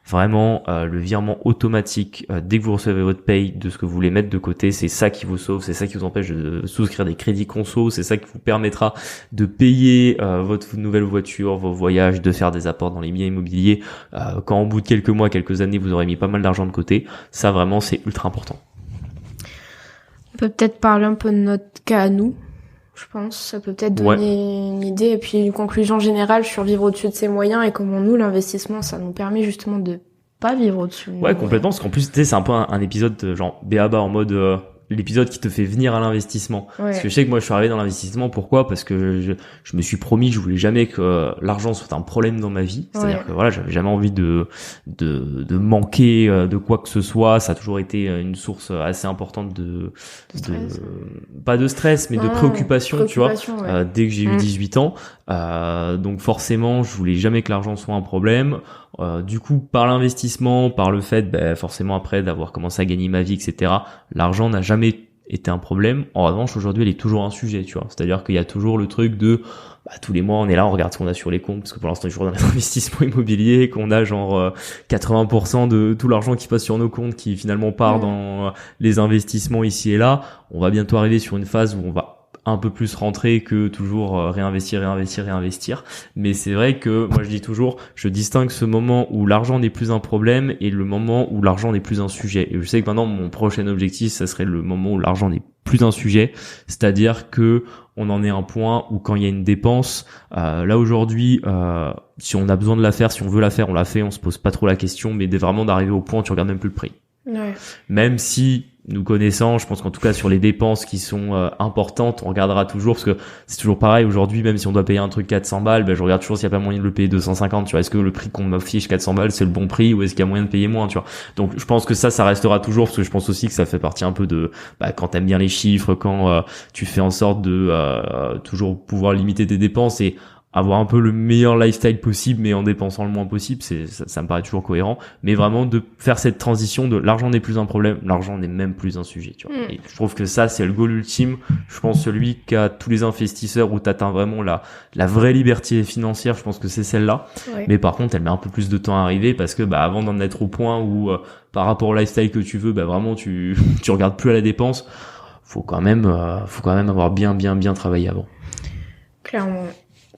vraiment le virement automatique dès que vous recevez votre paye de ce que vous voulez mettre de côté, c'est ça qui vous sauve, c'est ça qui vous empêche de souscrire des crédits conso, c'est ça qui vous permettra de payer votre nouvelle voiture, vos voyages, de faire des apports dans les biens immobiliers quand au bout de quelques mois, quelques années, vous aurez mis pas mal d'argent de côté. Ça vraiment, c'est ultra important. On peut peut-être parler un peu de notre cas à nous. Je pense, ça peut peut-être donner une idée et puis une conclusion générale sur vivre au-dessus de ses moyens et comment nous, l'investissement, ça nous permet justement de pas vivre au-dessus. Ouais, complètement, parce qu'en plus, tu sais, c'est un peu un épisode genre b.a.-ba en mode l'épisode qui te fait venir à l'investissement. Ouais. Parce que je sais que moi je suis arrivé dans l'investissement, pourquoi ? Parce que je me suis promis, je voulais jamais que l'argent soit un problème dans ma vie. C'est-à-dire que voilà, j'avais jamais envie de manquer de quoi que ce soit. Ça a toujours été une source assez importante pas de stress, mais de préoccupation, tu vois, dès que j'ai eu 18 ans. Donc forcément, je voulais jamais que l'argent soit un problème. Du coup, par l'investissement, par le fait, forcément après d'avoir commencé à gagner ma vie, etc., l'argent n'a jamais été un problème. En revanche, aujourd'hui, elle est toujours un sujet, tu vois. C'est-à-dire qu'il y a toujours le truc de, tous les mois, on est là, on regarde ce qu'on a sur les comptes, parce que pour l'instant, on est toujours dans les investissements immobiliers, qu'on a genre 80% de tout l'argent qui passe sur nos comptes, qui finalement part dans les investissements ici et là. On va bientôt arriver sur une phase où on va un peu plus rentrer que toujours réinvestir. Mais c'est vrai que moi je dis toujours, je distingue ce moment où l'argent n'est plus un problème et le moment où l'argent n'est plus un sujet. Et je sais que maintenant mon prochain objectif, ça serait le moment où l'argent n'est plus un sujet, c'est-à-dire que on en est à un point où quand il y a une dépense, là aujourd'hui, si on a besoin de la faire, si on veut la faire, on la fait, on se pose pas trop la question, mais vraiment d'arriver au point où tu regardes même plus le prix. Ouais. Même si, nous connaissant, je pense qu'en tout cas sur les dépenses qui sont importantes, on regardera toujours, parce que c'est toujours pareil aujourd'hui, même si on doit payer un truc 400 balles, je regarde toujours s'il n'y a pas moyen de le payer 250, tu vois. Est-ce que le prix qu'on m'affiche 400 balles, c'est le bon prix, ou est-ce qu'il y a moyen de payer moins, tu vois. Donc je pense que ça restera toujours, parce que je pense aussi que ça fait partie un peu de, quand t'aimes bien les chiffres, quand tu fais en sorte de toujours pouvoir limiter tes dépenses et avoir un peu le meilleur lifestyle possible mais en dépensant le moins possible, ça me paraît toujours cohérent, mais vraiment de faire cette transition de l'argent n'est plus un problème, l'argent n'est même plus un sujet, tu vois. Et je trouve que ça c'est le goal ultime, je pense celui qu'a tous les investisseurs où t'atteins vraiment la vraie liberté financière, je pense que c'est celle-là. Ouais. Mais par contre, elle met un peu plus de temps à arriver parce que avant d'en être au point où par rapport au lifestyle que tu veux, vraiment tu regardes plus à la dépense, faut quand même avoir bien travaillé avant. Clairement.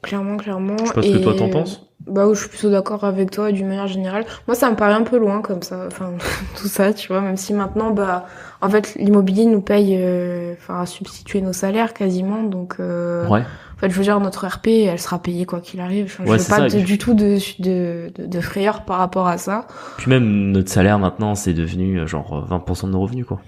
Je sais pas ce que toi t'en penses. Je suis plutôt d'accord avec toi d'une manière générale. Moi, ça me paraît un peu loin comme ça, enfin tout ça, tu vois. Même si maintenant, en fait, l'immobilier nous paye, à substituer nos salaires quasiment. Donc, ouais. En fait, je veux dire, notre RP, elle sera payée quoi qu'il arrive. Je veux pas du tout de frayeur par rapport à ça. Puis même notre salaire maintenant, c'est devenu genre 20% de nos revenus, quoi.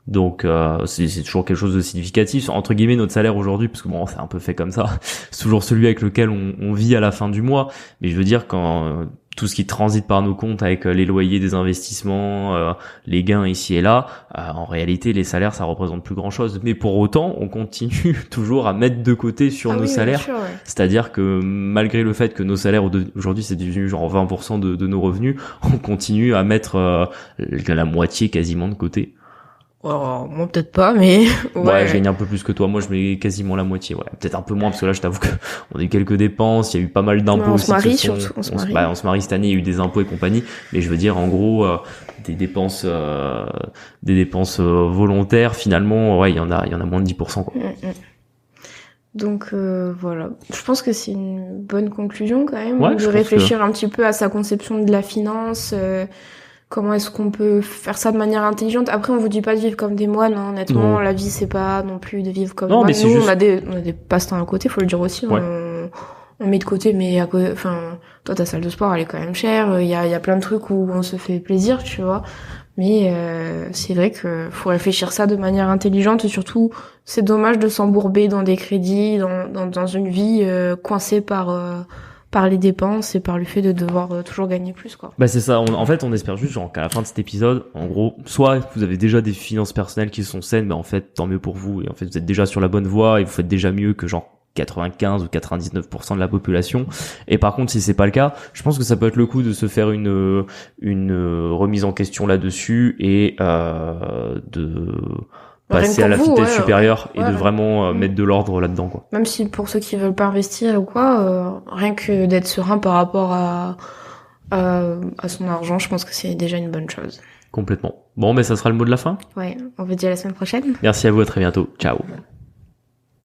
Donc c'est toujours quelque chose de significatif entre guillemets. Notre salaire aujourd'hui, parce que c'est un peu fait comme ça, c'est toujours celui avec lequel on vit à la fin du mois, mais je veux dire quand tout ce qui transite par nos comptes avec les loyers des investissements, les gains ici et là, en réalité les salaires ça représente plus grand chose, mais pour autant on continue toujours à mettre de côté sur nos salaires, bien sûr, ouais. C'est-à-dire que malgré le fait que nos salaires aujourd'hui c'est devenu genre 20% de nos revenus, on continue à mettre la moitié quasiment de côté. Oh, moi peut-être pas, mais ouais, je gagne un peu plus que toi. Moi, je mets quasiment la moitié. Ouais, peut-être un peu moins parce que là, je t'avoue que on a eu quelques dépenses. Il y a eu pas mal d'impôts. On se marie surtout. On se marie cette année. Il y a eu des impôts et compagnie. Mais je veux dire, en gros, des dépenses volontaires. Finalement, ouais, il y en a moins de 10%. Quoi. Donc voilà. Je pense que c'est une bonne conclusion quand même de réfléchir un petit peu à sa conception de la finance. Comment est-ce qu'on peut faire ça de manière intelligente? Après, on vous dit pas de vivre comme des moines, hein. Honnêtement, la vie c'est pas non plus de vivre comme des moines. Nous, on a des passe-temps à côté, faut le dire aussi. Ouais. On met de côté, mais toi ta salle de sport elle est quand même chère. Il y a plein de trucs où on se fait plaisir, tu vois. Mais c'est vrai que faut réfléchir ça de manière intelligente et surtout c'est dommage de s'embourber dans des crédits, dans une vie coincée par les dépenses et par le fait de devoir toujours gagner plus, quoi. C'est ça. En fait, on espère juste qu'à la fin de cet épisode, en gros, soit vous avez déjà des finances personnelles qui sont saines, mais en fait, tant mieux pour vous. Et en fait, vous êtes déjà sur la bonne voie et vous faites déjà mieux que 95 ou 99% de la population. Et par contre, si c'est pas le cas, je pense que ça peut être le coup de se faire une remise en question là-dessus et de passer à la vitesse supérieure et de vraiment mettre de l'ordre là-dedans, quoi. Même si pour ceux qui veulent pas investir ou quoi, rien que d'être serein par rapport à son argent, je pense que c'est déjà une bonne chose. Complètement. Bon, ça sera le mot de la fin. Ouais, on vous dit à la semaine prochaine. Merci à vous, à très bientôt. Ciao.